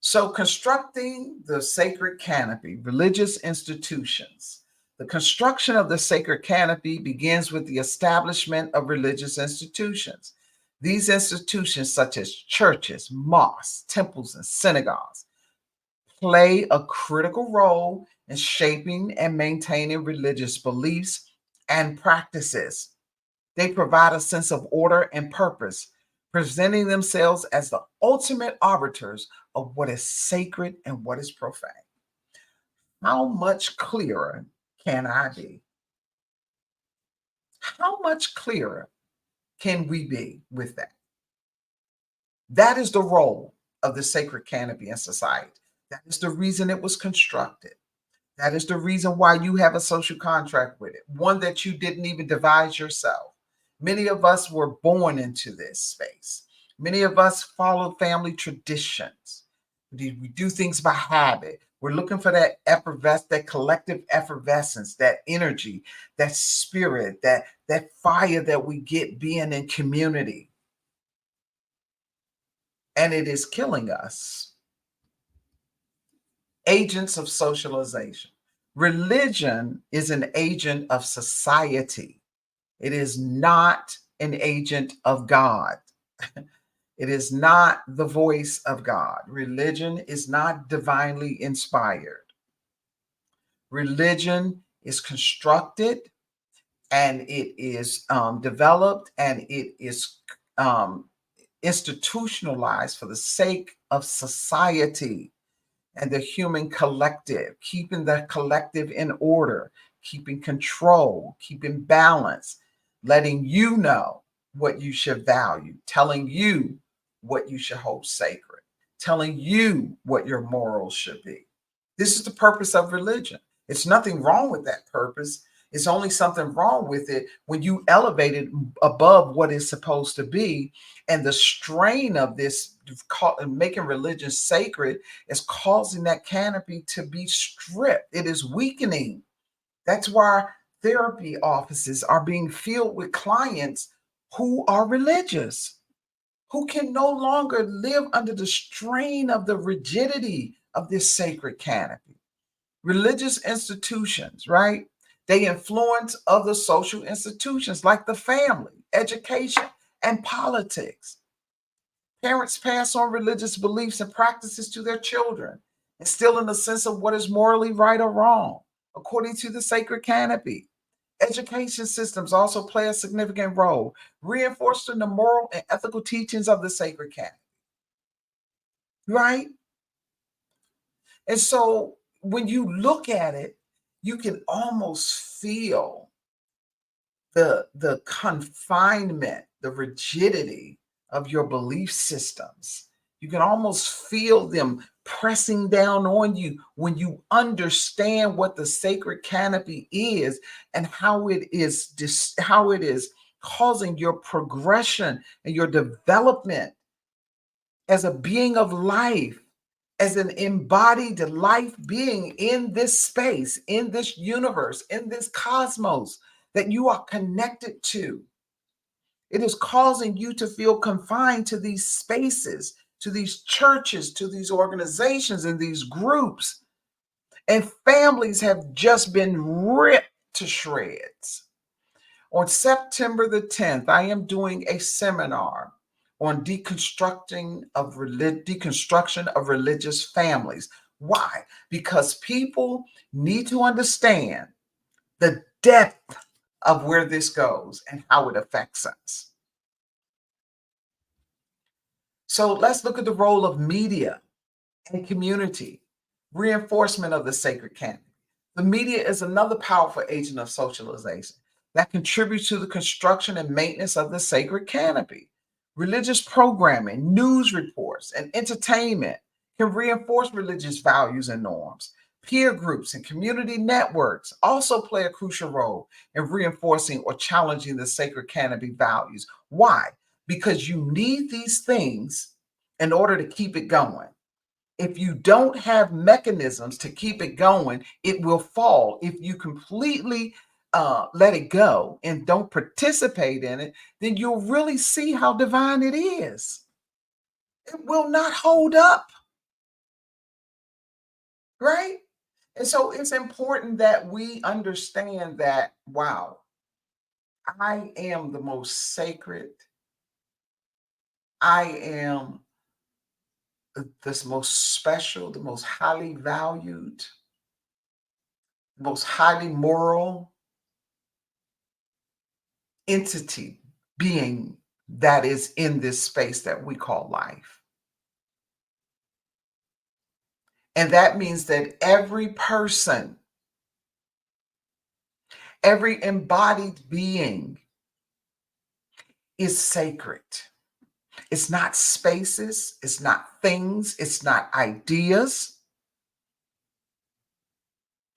So, constructing the sacred canopy, religious institutions. The construction of the sacred canopy begins with the establishment of religious institutions. These institutions, such as churches, mosques, temples, and synagogues, play a critical role in shaping and maintaining religious beliefs and practices. They provide a sense of order and purpose, presenting themselves as the ultimate arbiters of what is sacred and what is profane. How much clearer can I be? How much clearer can we be with that? That is the role of the sacred canopy in society. That is the reason it was constructed. That is the reason why you have a social contract with it, one that you didn't even devise yourself. Many of us were born into this space. Many of us follow family traditions. We do things by habit. We're looking for that collective effervescence, that energy, that spirit, that fire that we get being in community. And it is killing us. Agents of socialization. Religion is an agent of society. It is not an agent of God. It is not the voice of God. Religion is not divinely inspired. Religion is constructed, and it is developed, and it is um, institutionalized for the sake of society and the human collective, keeping the collective in order, keeping control, keeping balance, letting you know what you should value, telling you what you should hold sacred, telling you what your morals should be. This is the purpose of religion. It's nothing wrong with that purpose. It's only something wrong with it when you elevate it above what it's supposed to be. And the strain of this making religion sacred is causing that canopy to be stripped. It is weakening. That's why therapy offices are being filled with clients who are religious, who can no longer live under the strain of the rigidity of this sacred canopy. Religious institutions, right? They influence other social institutions like the family, education, and politics. Parents pass on religious beliefs and practices to their children, instilling a sense of what is morally right or wrong, according to the sacred canopy. Education systems also play a significant role, reinforcing the moral and ethical teachings of the sacred canopy. Right? And so when you look at it, you can almost feel the confinement, the rigidity of your belief systems. You can almost feel them pressing down on you when you understand what the sacred canopy is and how it is causing your progression and your development as a being of life, as an embodied life being in this space, in this universe, in this cosmos that you are connected to. It is causing you to feel confined to these spaces, to these churches, to these organizations, and these groups. And families have just been ripped to shreds. On September the 10th, I am doing a seminar on deconstruction of religious families. Why? Because people need to understand the depth of where this goes and how it affects us. So let's look at the role of media and community, reinforcement of the sacred canon. The media is another powerful agent of socialization that contributes to the construction and maintenance of the sacred canopy. Religious programming, news reports, and entertainment can reinforce religious values and norms. Peer groups and community networks also play a crucial role in reinforcing or challenging the sacred canopy values. Why? Because you need these things in order to keep it going. If you don't have mechanisms to keep it going, it will fall. If you completely let it go and don't participate in it, then you'll really see how divine it is. It will not hold up, right? And so it's important that we understand that, wow, I am the most sacred. I am the most special, the most highly valued, the most highly moral entity, being that is in this space that we call life. And that means that every person, every embodied being is sacred. It's not spaces, it's not things, it's not ideas,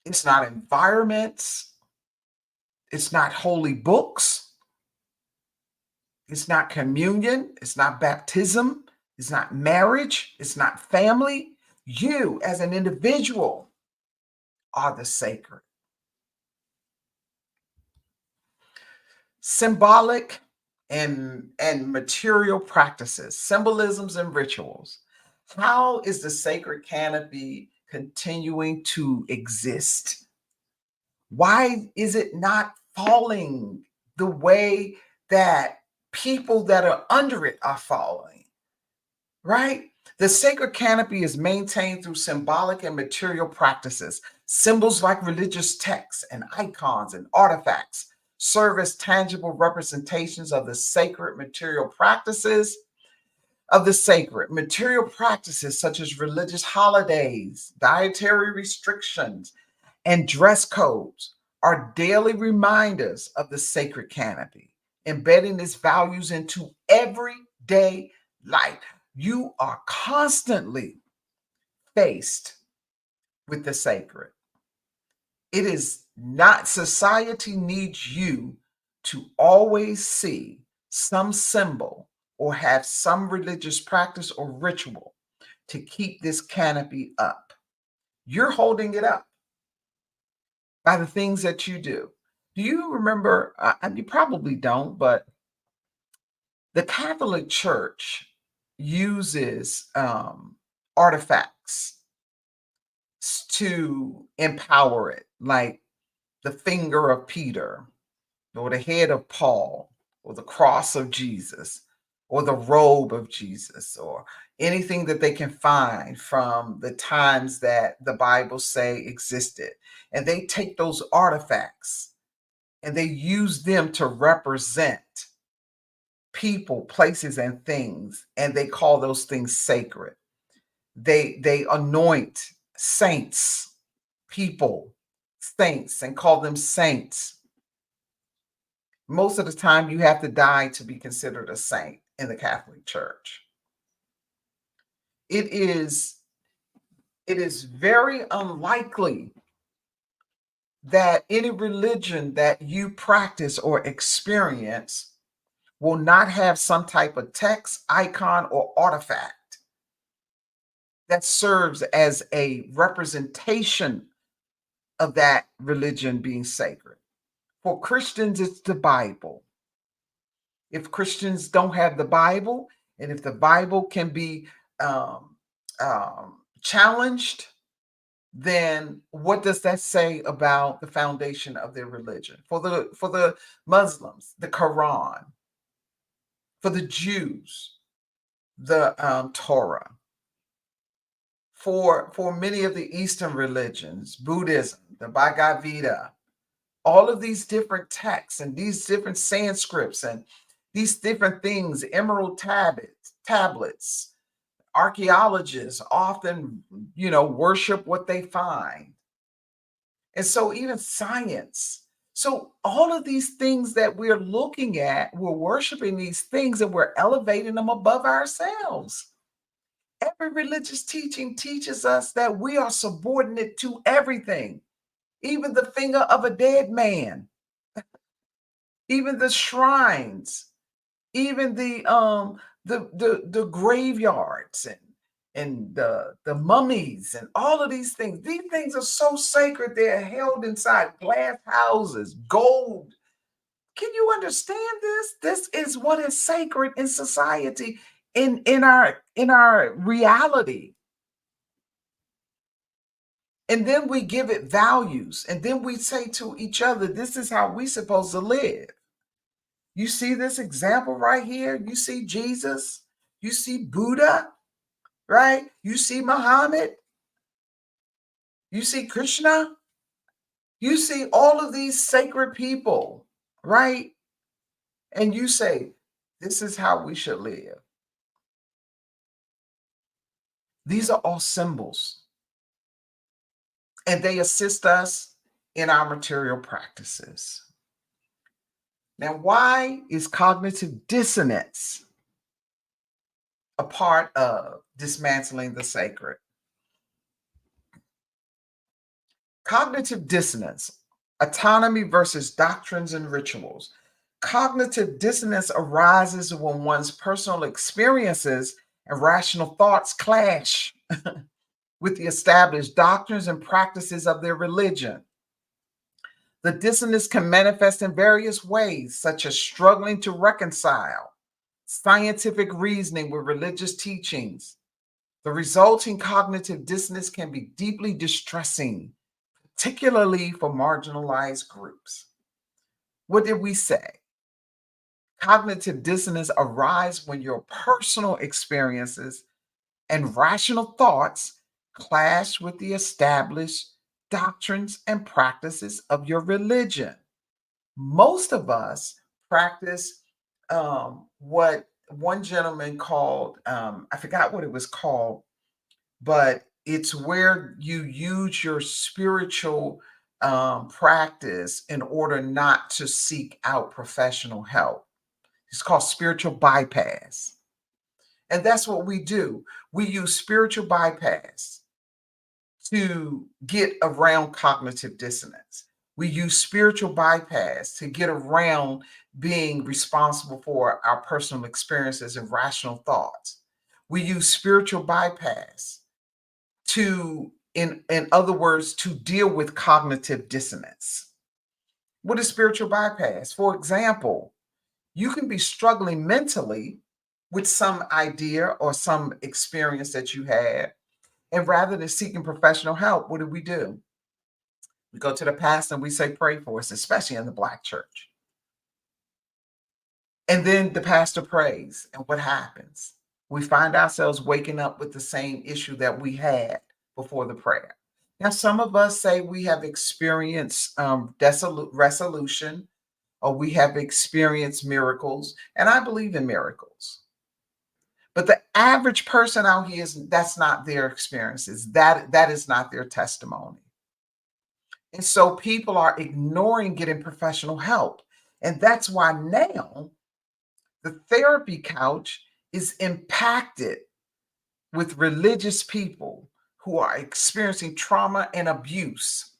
it's not environments, it's not holy books, it's not communion, it's not baptism, it's not marriage, it's not family. You, as an individual, are the sacred. Symbolic and material practices, symbolisms and rituals. How is the sacred canopy continuing to exist? Why is it not falling the way that people that are under it are falling? Right? The sacred canopy is maintained through symbolic and material practices. Symbols like religious texts and icons and artifacts serve as tangible representations of the sacred material practices of the sacred. Material practices such as religious holidays, dietary restrictions, and dress codes are daily reminders of the sacred canopy, embedding its values into everyday life. You are constantly faced with the sacred. It is not, society needs you to always see some symbol or have some religious practice or ritual to keep this canopy up. You're holding it up by the things that you do. Do you remember? You probably don't, but the Catholic Church uses artifacts to empower it, like the finger of Peter, or the head of Paul, or the cross of Jesus, or the robe of Jesus, or anything that they can find from the times that the Bible say existed. And they take those artifacts and they use them to represent people, places, and things, and they call those things sacred. They anoint saints, people, saints, and call them saints. Most of the time, you have to die to be considered a saint in the Catholic Church. It is very unlikely that any religion that you practice or experience will not have some type of text, icon, or artifact that serves as a representation of that religion being sacred. For Christians, it's the Bible. If Christians don't have the Bible, and if the Bible can be um, challenged, then what does that say about the foundation of their religion? For the Muslims, the Quran. For the Jews, the Torah. For many of the Eastern religions, Buddhism, the Bhagavad Gita, all of these different texts and these different Sanskrits and these different things, emerald tablets, archaeologists often, worship what they find. And so even science. So all of these things that we're looking at, we're worshiping these things and we're elevating them above ourselves. Every religious teaching teaches us that we are subordinate to everything, even the finger of a dead man, even the shrines, even the graveyards and the mummies and all of these things. These things are so sacred. They're held inside glass houses, gold. Can you understand this? This is what is sacred in society, in our reality. And then we give it values. And then we say to each other, this is how we're supposed to live. You see this example right here? You see Jesus, you see Buddha, right? You see Muhammad, you see Krishna, you see all of these sacred people, right? And you say, this is how we should live. These are all symbols, and they assist us in our material practices. Now, why is cognitive dissonance a part of dismantling the sacred? Cognitive dissonance, autonomy versus doctrines and rituals. Cognitive dissonance arises when one's personal experiences and rational thoughts clash. with the established doctrines and practices of their religion. The dissonance can manifest in various ways, such as struggling to reconcile scientific reasoning with religious teachings. The resulting cognitive dissonance can be deeply distressing, particularly for marginalized groups. What did we say? Cognitive dissonance arises when your personal experiences and rational thoughts clash with the established doctrines and practices of your religion. Most of us practice what one gentleman called, I forgot what it was called, but it's where you use your spiritual practice in order not to seek out professional help. It's called spiritual bypass. And that's what we do. We use spiritual bypass to get around cognitive dissonance. We use spiritual bypass to get around being responsible for our personal experiences and rational thoughts. We use spiritual bypass to, in other words, to deal with cognitive dissonance. What is spiritual bypass? For example, you can be struggling mentally with some idea or some experience that you had. And rather than seeking professional help, what do? We go to the pastor and we say, pray for us, especially in the Black church. And then the pastor prays. And what happens? We find ourselves waking up with the same issue that we had before the prayer. Now, some of us say we have experienced resolution, or we have experienced miracles. And I believe in miracles. But the average person out here that's not their experiences. That is not their testimony. And so people are ignoring getting professional help. And that's why now the therapy couch is impacted with religious people who are experiencing trauma and abuse,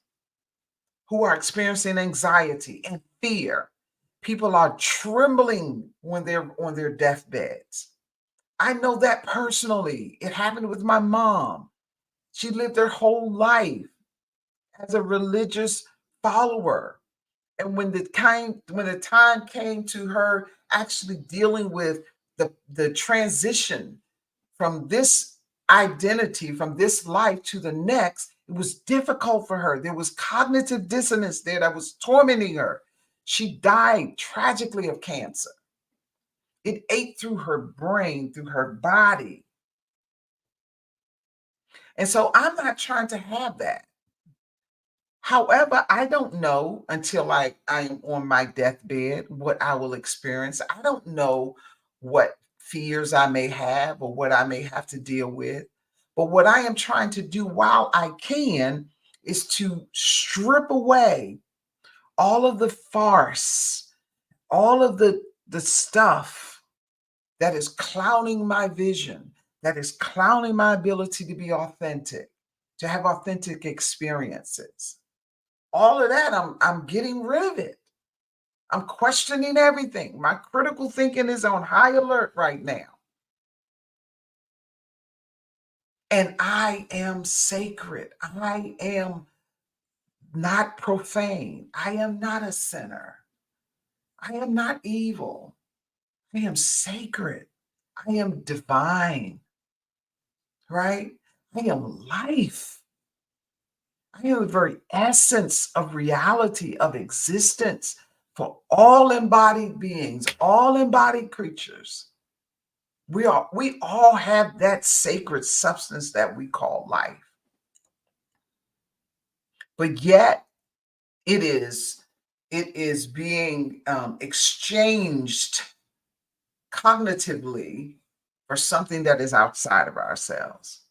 who are experiencing anxiety and fear. People are trembling when they're on their deathbeds. I know that personally. It happened with my mom. She lived her whole life as a religious follower. And when the time came to her actually dealing with the transition from this identity, from this life to the next, it was difficult for her. There was cognitive dissonance there that was tormenting her. She died tragically of cancer. It ate through her brain, through her body. And so I'm not trying to have that. However, I don't know until I am on my deathbed what I will experience. I don't know what fears I may have or what I may have to deal with. But what I am trying to do while I can is to strip away all of the farce, all of the stuff that is clouding my vision, that is clouding my ability to be authentic, to have authentic experiences. All of that, I'm getting rid of it. I'm questioning everything. My critical thinking is on high alert right now. And I am sacred. I am not profane. I am not a sinner. I am not evil. I am sacred. I am divine, right? I am life. I am the very essence of reality, of existence for all embodied beings, all embodied creatures. We all have that sacred substance that we call life. But yet it is being exchanged cognitively for something that is outside of ourselves.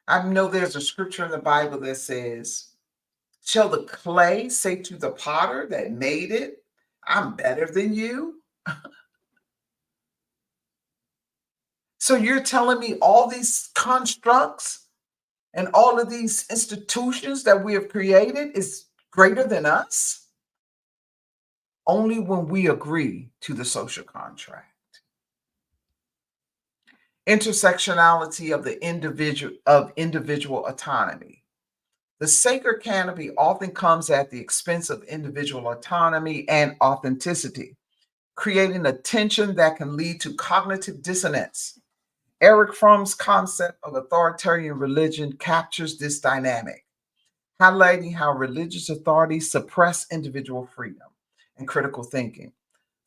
I know there's a scripture in the Bible that says, shall the clay say to the potter that made it, I'm better than you? So you're telling me all these constructs and all of these institutions that we have created is greater than us? Only when we agree to the social contract. Intersectionality of the individual autonomy. The sacred canopy often comes at the expense of individual autonomy and authenticity, creating a tension that can lead to cognitive dissonance. Eric Fromm's concept of authoritarian religion captures this dynamic, highlighting how religious authorities suppress individual freedom and critical thinking.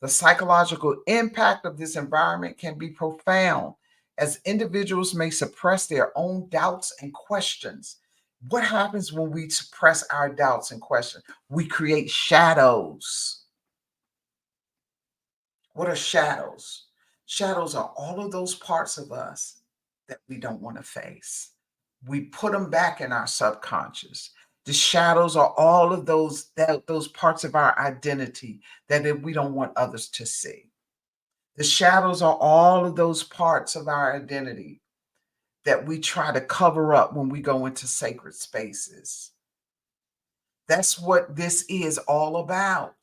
The psychological impact of this environment can be profound, as individuals may suppress their own doubts and questions. What happens when we suppress our doubts and questions? We create shadows. What are shadows? Shadows are all of those parts of us that we don't want to face. We put them back in our subconscious. The shadows are all of those parts of our identity that we don't want others to see. The shadows are all of those parts of our identity that we try to cover up when we go into sacred spaces. That's what this is all about.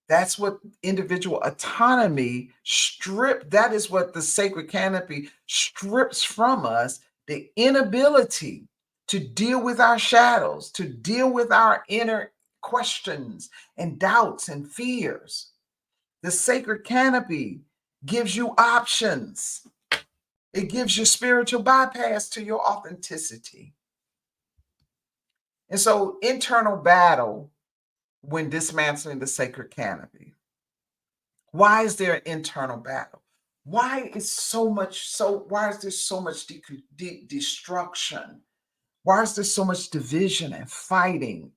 That's what individual autonomy that is what the sacred canopy strips from us, the inability to deal with our shadows, to deal with our inner questions and doubts and fears. The sacred canopy gives you options. It gives you spiritual bypass to your authenticity. And so, internal battle when dismantling the sacred canopy. Why is there an internal battle? Why is there so much destruction? Why is there so much division and fighting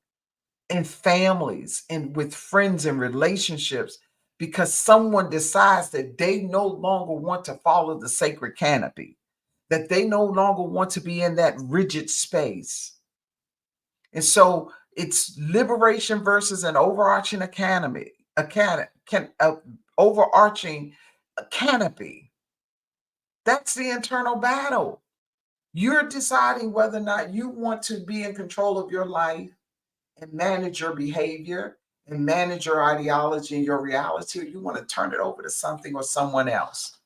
in families and with friends and relationships? Because someone decides that they no longer want to follow the sacred canopy, that they no longer want to be in that rigid space. And so it's liberation versus an overarching overarching canopy. That's the internal battle. You're deciding whether or not you want to be in control of your life and manage your behavior and manage your ideology and your reality, or you want to turn it over to something or someone else.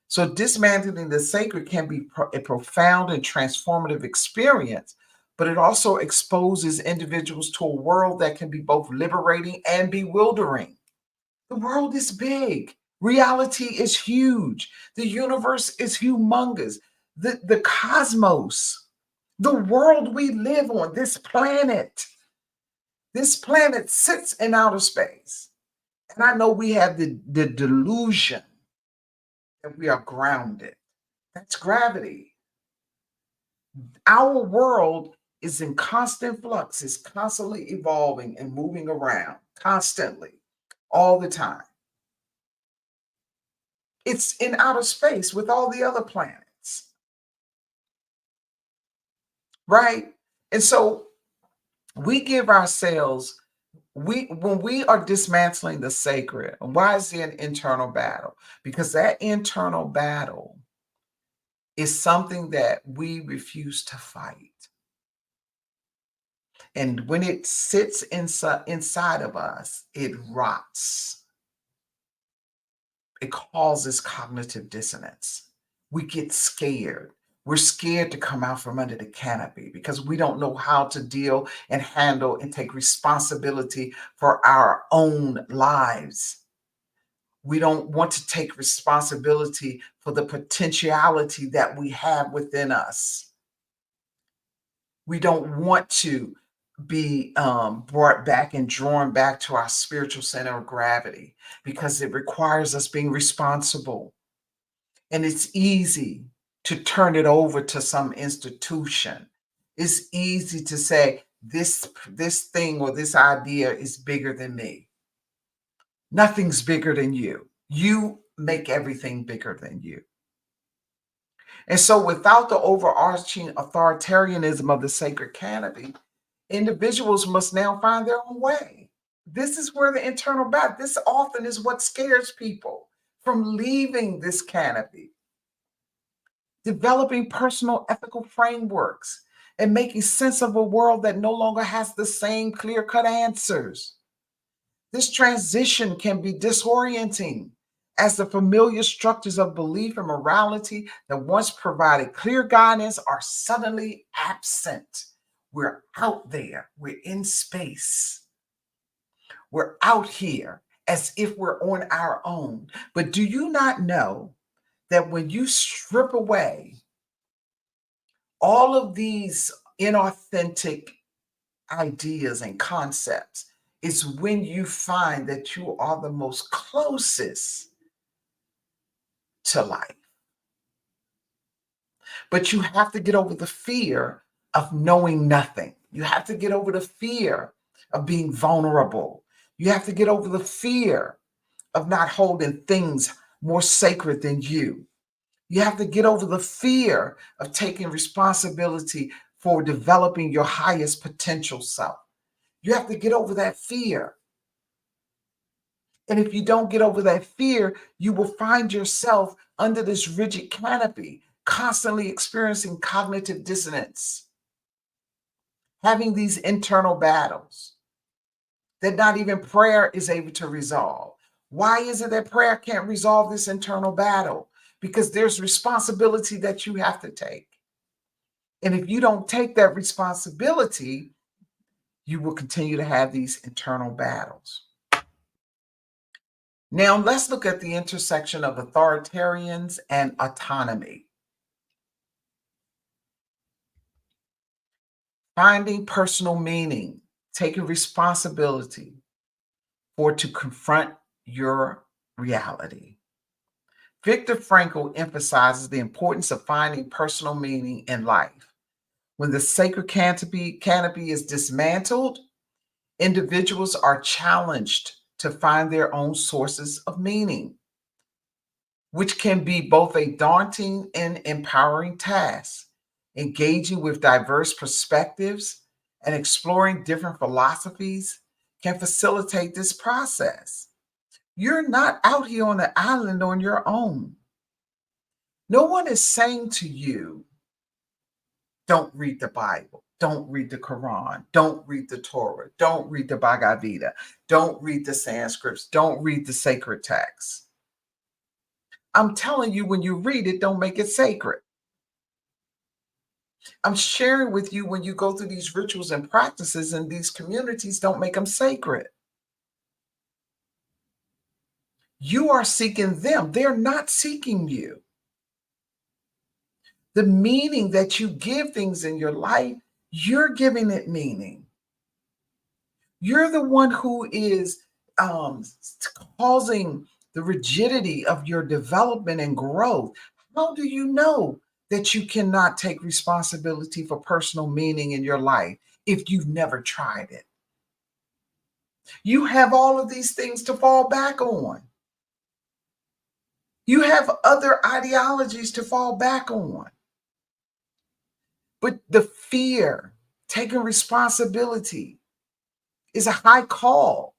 So dismantling the sacred can be a profound and transformative experience, but it also exposes individuals to a world that can be both liberating and bewildering. The world is big. Reality is huge. The universe is humongous. The cosmos, the world we live on, this planet sits in outer space. And I know we have the delusion that we are grounded. That's gravity. Our world is in constant flux, is constantly evolving and moving around, constantly, all the time. It's in outer space with all the other planets, right? And so we give ourselves, when we are dismantling the sacred, why is there an internal battle? Because that internal battle is something that we refuse to fight. And when it sits inside of us, it rots. It causes cognitive dissonance. We get scared. We're scared to come out from under the canopy because we don't know how to deal and handle and take responsibility for our own lives. We don't want to take responsibility for the potentiality that we have within us. We don't want to be brought back and drawn back to our spiritual center of gravity because it requires us being responsible. And it's easy to turn it over to some institution. It's easy to say this thing or this idea is bigger than me. Nothing's bigger than you. You make everything bigger than you. And so without the overarching authoritarianism of the sacred canopy, individuals must now find their own way. This is where the internal battle, this often is what scares people from leaving this canopy. Developing personal ethical frameworks and making sense of a world that no longer has the same clear-cut answers. This transition can be disorienting as the familiar structures of belief and morality that once provided clear guidance are suddenly absent. We're out there, we're in space, we're out here as if we're on our own. But do you not know that when you strip away all of these inauthentic ideas and concepts, it's when you find that you are the most closest to life? But you have to get over the fear of knowing nothing. You have to get over the fear of being vulnerable. You have to get over the fear of not holding things more sacred than you. You have to get over the fear of taking responsibility for developing your highest potential self. You have to get over that fear. And if you don't get over that fear, you will find yourself under this rigid canopy, constantly experiencing cognitive dissonance, having these internal battles that not even prayer is able to resolve. Why is it that prayer can't resolve this internal battle? Because there's responsibility that you have to take. And if you don't take that responsibility, you will continue to have these internal battles. Now, let's look at the intersection of authoritarians and autonomy. Finding personal meaning, taking responsibility for to confront your reality. Viktor Frankl emphasizes the importance of finding personal meaning in life. When the sacred canopy is dismantled, individuals are challenged to find their own sources of meaning, which can be both a daunting and empowering task. Engaging with diverse perspectives and exploring different philosophies can facilitate this process. You're not out here on the island on your own. No one is saying to you, don't read the Bible, don't read the Quran, don't read the Torah, don't read the Bhagavad Gita, don't read the Sanskrits, don't read the sacred texts. I'm telling you, when you read it, don't make it sacred. I'm sharing with you, when you go through these rituals and practices in these communities, don't make them sacred. You are seeking them. They're not seeking you. The meaning that you give things in your life, you're giving it meaning. You're the one who is causing the rigidity of your development and growth. How do you know that you cannot take responsibility for personal meaning in your life if you've never tried it? You have all of these things to fall back on. You have other ideologies to fall back on. But the fear, taking responsibility, is a high call.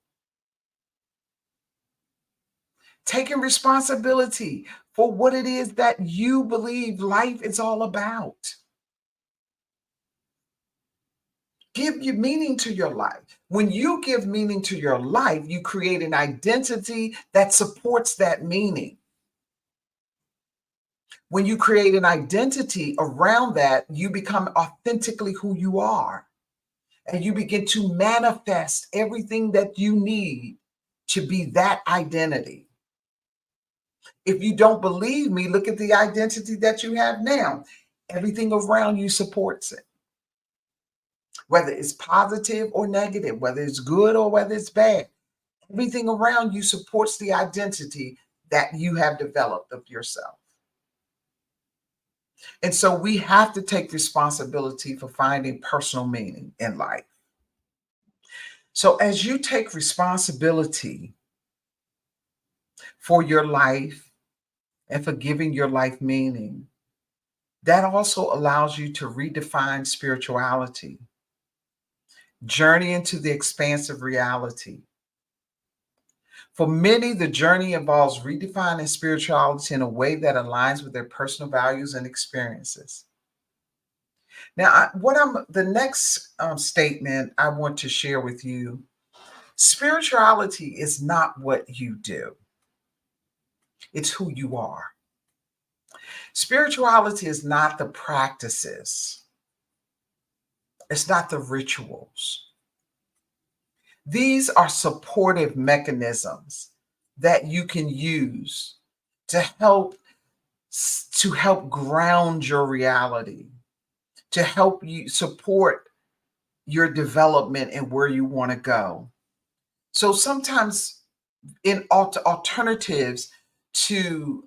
Taking responsibility for what it is that you believe life is all about. Give your meaning to your life. When you give meaning to your life, you create an identity that supports that meaning. When you create an identity around that, you become authentically who you are. And you begin to manifest everything that you need to be that identity. If you don't believe me, look at the identity that you have now. Everything around you supports it. Whether it's positive or negative, whether it's good or whether it's bad, everything around you supports the identity that you have developed of yourself. And so we have to take responsibility for finding personal meaning in life. So as you take responsibility for your life and for giving your life meaning, that also allows you to redefine spirituality, journey into the expansive reality. For many, the journey involves redefining spirituality in a way that aligns with their personal values and experiences. Now, the next statement I want to share with you: spirituality is not what you do. It's who you are. Spirituality is not the practices, it's not the rituals. These are supportive mechanisms that you can use to help ground your reality, to help you support your development and where you want to go. So sometimes in alternatives to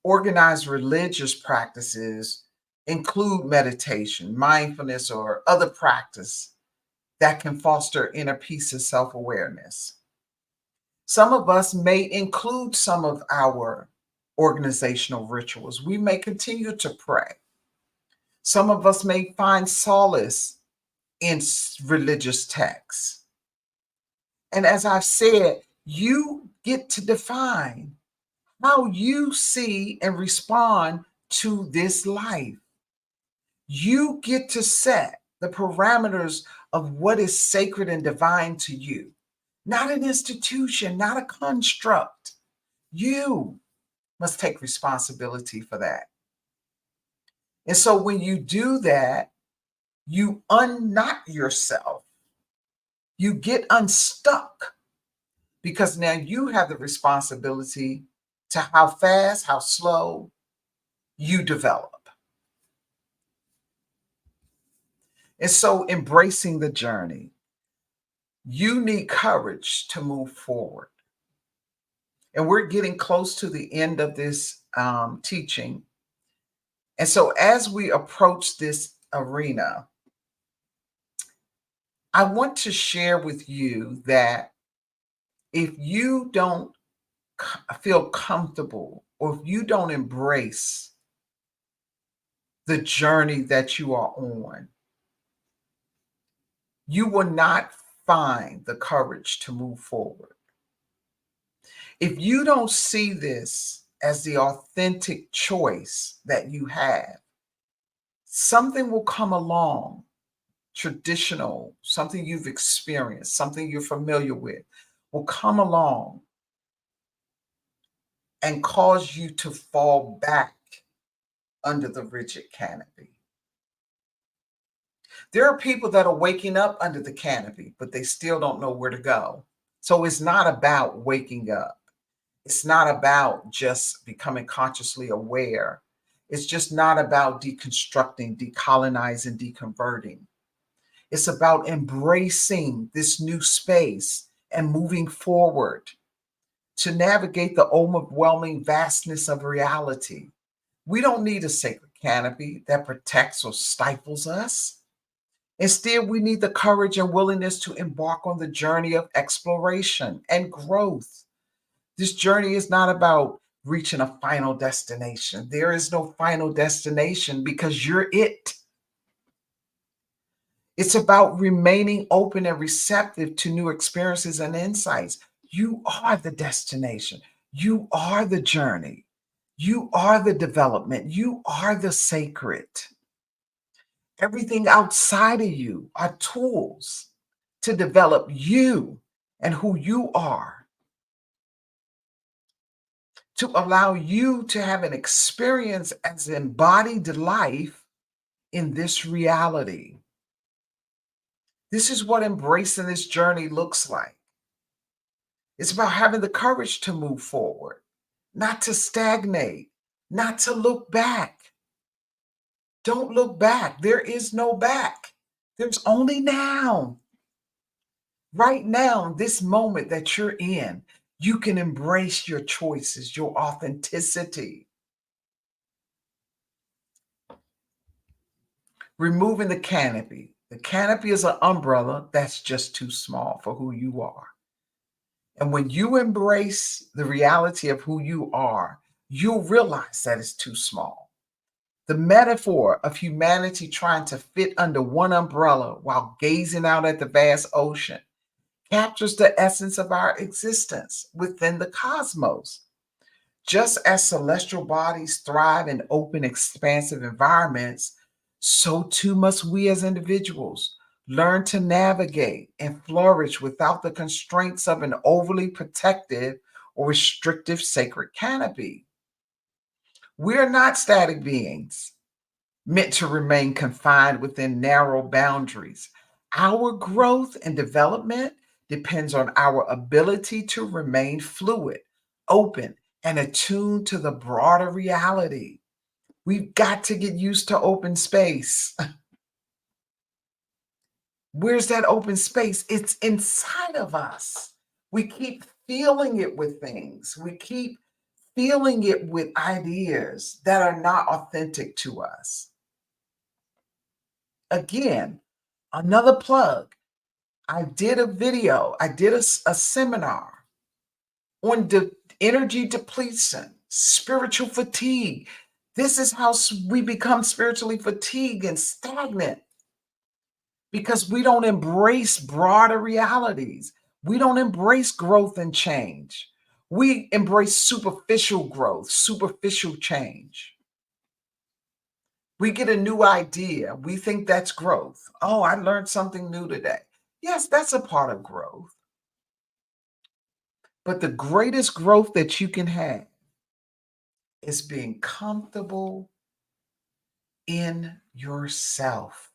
organized religious practices include meditation, mindfulness, or other practice that can foster inner peace and self-awareness. Some of us may include some of our organizational rituals. We may continue to pray. Some of us may find solace in religious texts. And as I've said, you get to define how you see and respond to this life. You get to set the parameters of what is sacred and divine to you, not an institution, not a construct. You must take responsibility for that. And so when you do that, you unknot yourself. You get unstuck because now you have the responsibility to how fast, how slow you develop. And so embracing the journey, you need courage to move forward. And we're getting close to the end of this teaching. And so as we approach this arena, I want to share with you that if you don't feel comfortable or if you don't embrace the journey that you are on, you will not find the courage to move forward. If you don't see this as the authentic choice that you have, something will come along, traditional, something you've experienced, something you're familiar with, will come along and cause you to fall back under the rigid canopy. There are people that are waking up under the canopy, but they still don't know where to go. So it's not about waking up. It's not about just becoming consciously aware. It's just not about deconstructing, decolonizing, deconverting. It's about embracing this new space and moving forward to navigate the overwhelming vastness of reality. We don't need a sacred canopy that protects or stifles us. Instead, we need the courage and willingness to embark on the journey of exploration and growth. This journey is not about reaching a final destination. There is no final destination because you're it. It's about remaining open and receptive to new experiences and insights. You are the destination. You are the journey. You are the development. You are the sacred. Everything outside of you are tools to develop you and who you are, to allow you to have an experience as embodied life in this reality. This is what embracing this journey looks like. It's about having the courage to move forward, not to stagnate, not to look back. Don't look back. There is no back. There's only now. Right now, this moment that you're in, you can embrace your choices, your authenticity. Removing the canopy. The canopy is an umbrella that's just too small for who you are. And when you embrace the reality of who you are, you'll realize that it's too small. The metaphor of humanity trying to fit under one umbrella while gazing out at the vast ocean captures the essence of our existence within the cosmos. Just as celestial bodies thrive in open, expansive environments, so too must we as individuals learn to navigate and flourish without the constraints of an overly protective or restrictive sacred canopy. We're not static beings meant to remain confined within narrow boundaries. Our growth and development depends on our ability to remain fluid, open, and attuned to the broader reality. We've got to get used to open space. Where's that open space? It's inside of us. We keep feeling it with things. We keep feeling it with ideas that are not authentic to us. Again, another plug. I did a video, I did a seminar on energy depletion, spiritual fatigue. This is how we become spiritually fatigued and stagnant because we don't embrace broader realities. We don't embrace growth and change. We embrace superficial growth, superficial change. We get a new idea. We think that's growth. Oh, I learned something new today. Yes, that's a part of growth. But the greatest growth that you can have is being comfortable in yourself,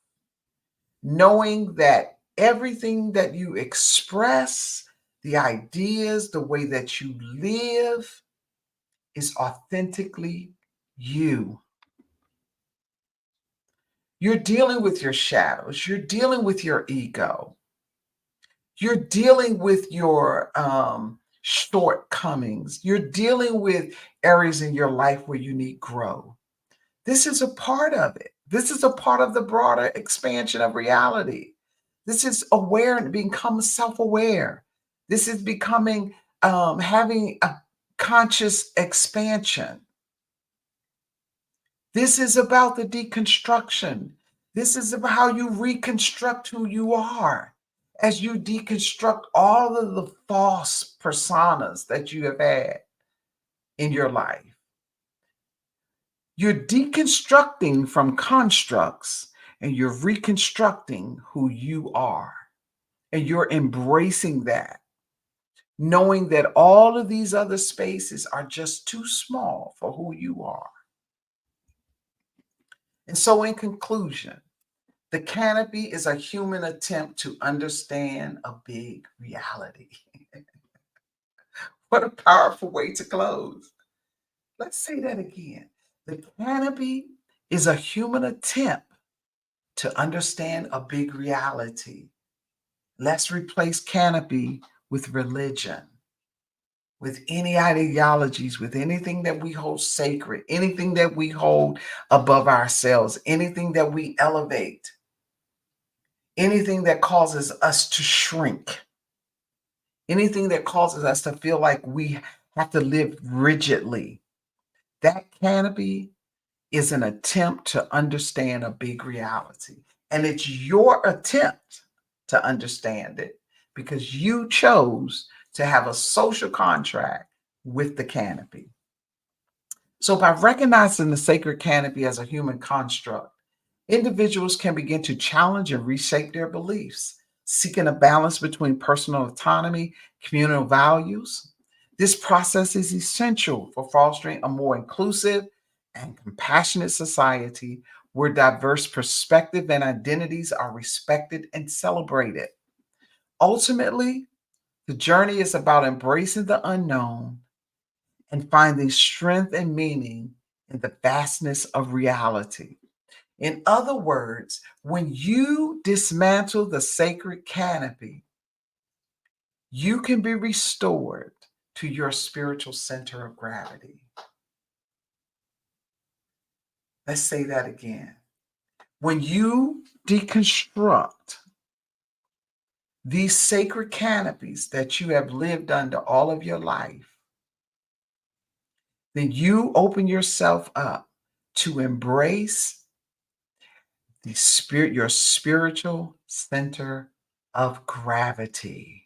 knowing that everything that you express, the ideas, the way that you live is authentically you. You're dealing with your shadows, you're dealing with your ego, you're dealing with your shortcomings, you're dealing with areas in your life where you need growth. This is a part of it. This is a part of the broader expansion of reality. This is aware and become self-aware. This is becoming having a conscious expansion. This is about the deconstruction. This is about how you reconstruct who you are as you deconstruct all of the false personas that you have had in your life. You're deconstructing from constructs and you're reconstructing who you are. And you're embracing that, knowing that all of these other spaces are just too small for who you are. And so, in conclusion, the canopy is a human attempt to understand a big reality. What a powerful way to close. Let's say that again. The canopy is a human attempt to understand a big reality. Let's replace canopy with religion, with any ideologies, with anything that we hold sacred, anything that we hold above ourselves, anything that we elevate, anything that causes us to shrink, anything that causes us to feel like we have to live rigidly. That canopy is an attempt to understand a big reality. And it's your attempt to understand it because you chose to have a social contract with the canopy. So, by recognizing the sacred canopy as a human construct, individuals can begin to challenge and reshape their beliefs, seeking a balance between personal autonomy, communal values. This process is essential for fostering a more inclusive and compassionate society where diverse perspectives and identities are respected and celebrated. Ultimately, the journey is about embracing the unknown and finding strength and meaning in the vastness of reality. In other words, when you dismantle the sacred canopy, you can be restored to your spiritual center of gravity. Let's say that again. When you deconstruct these sacred canopies that you have lived under all of your life, then you open yourself up to embrace your spiritual center of gravity.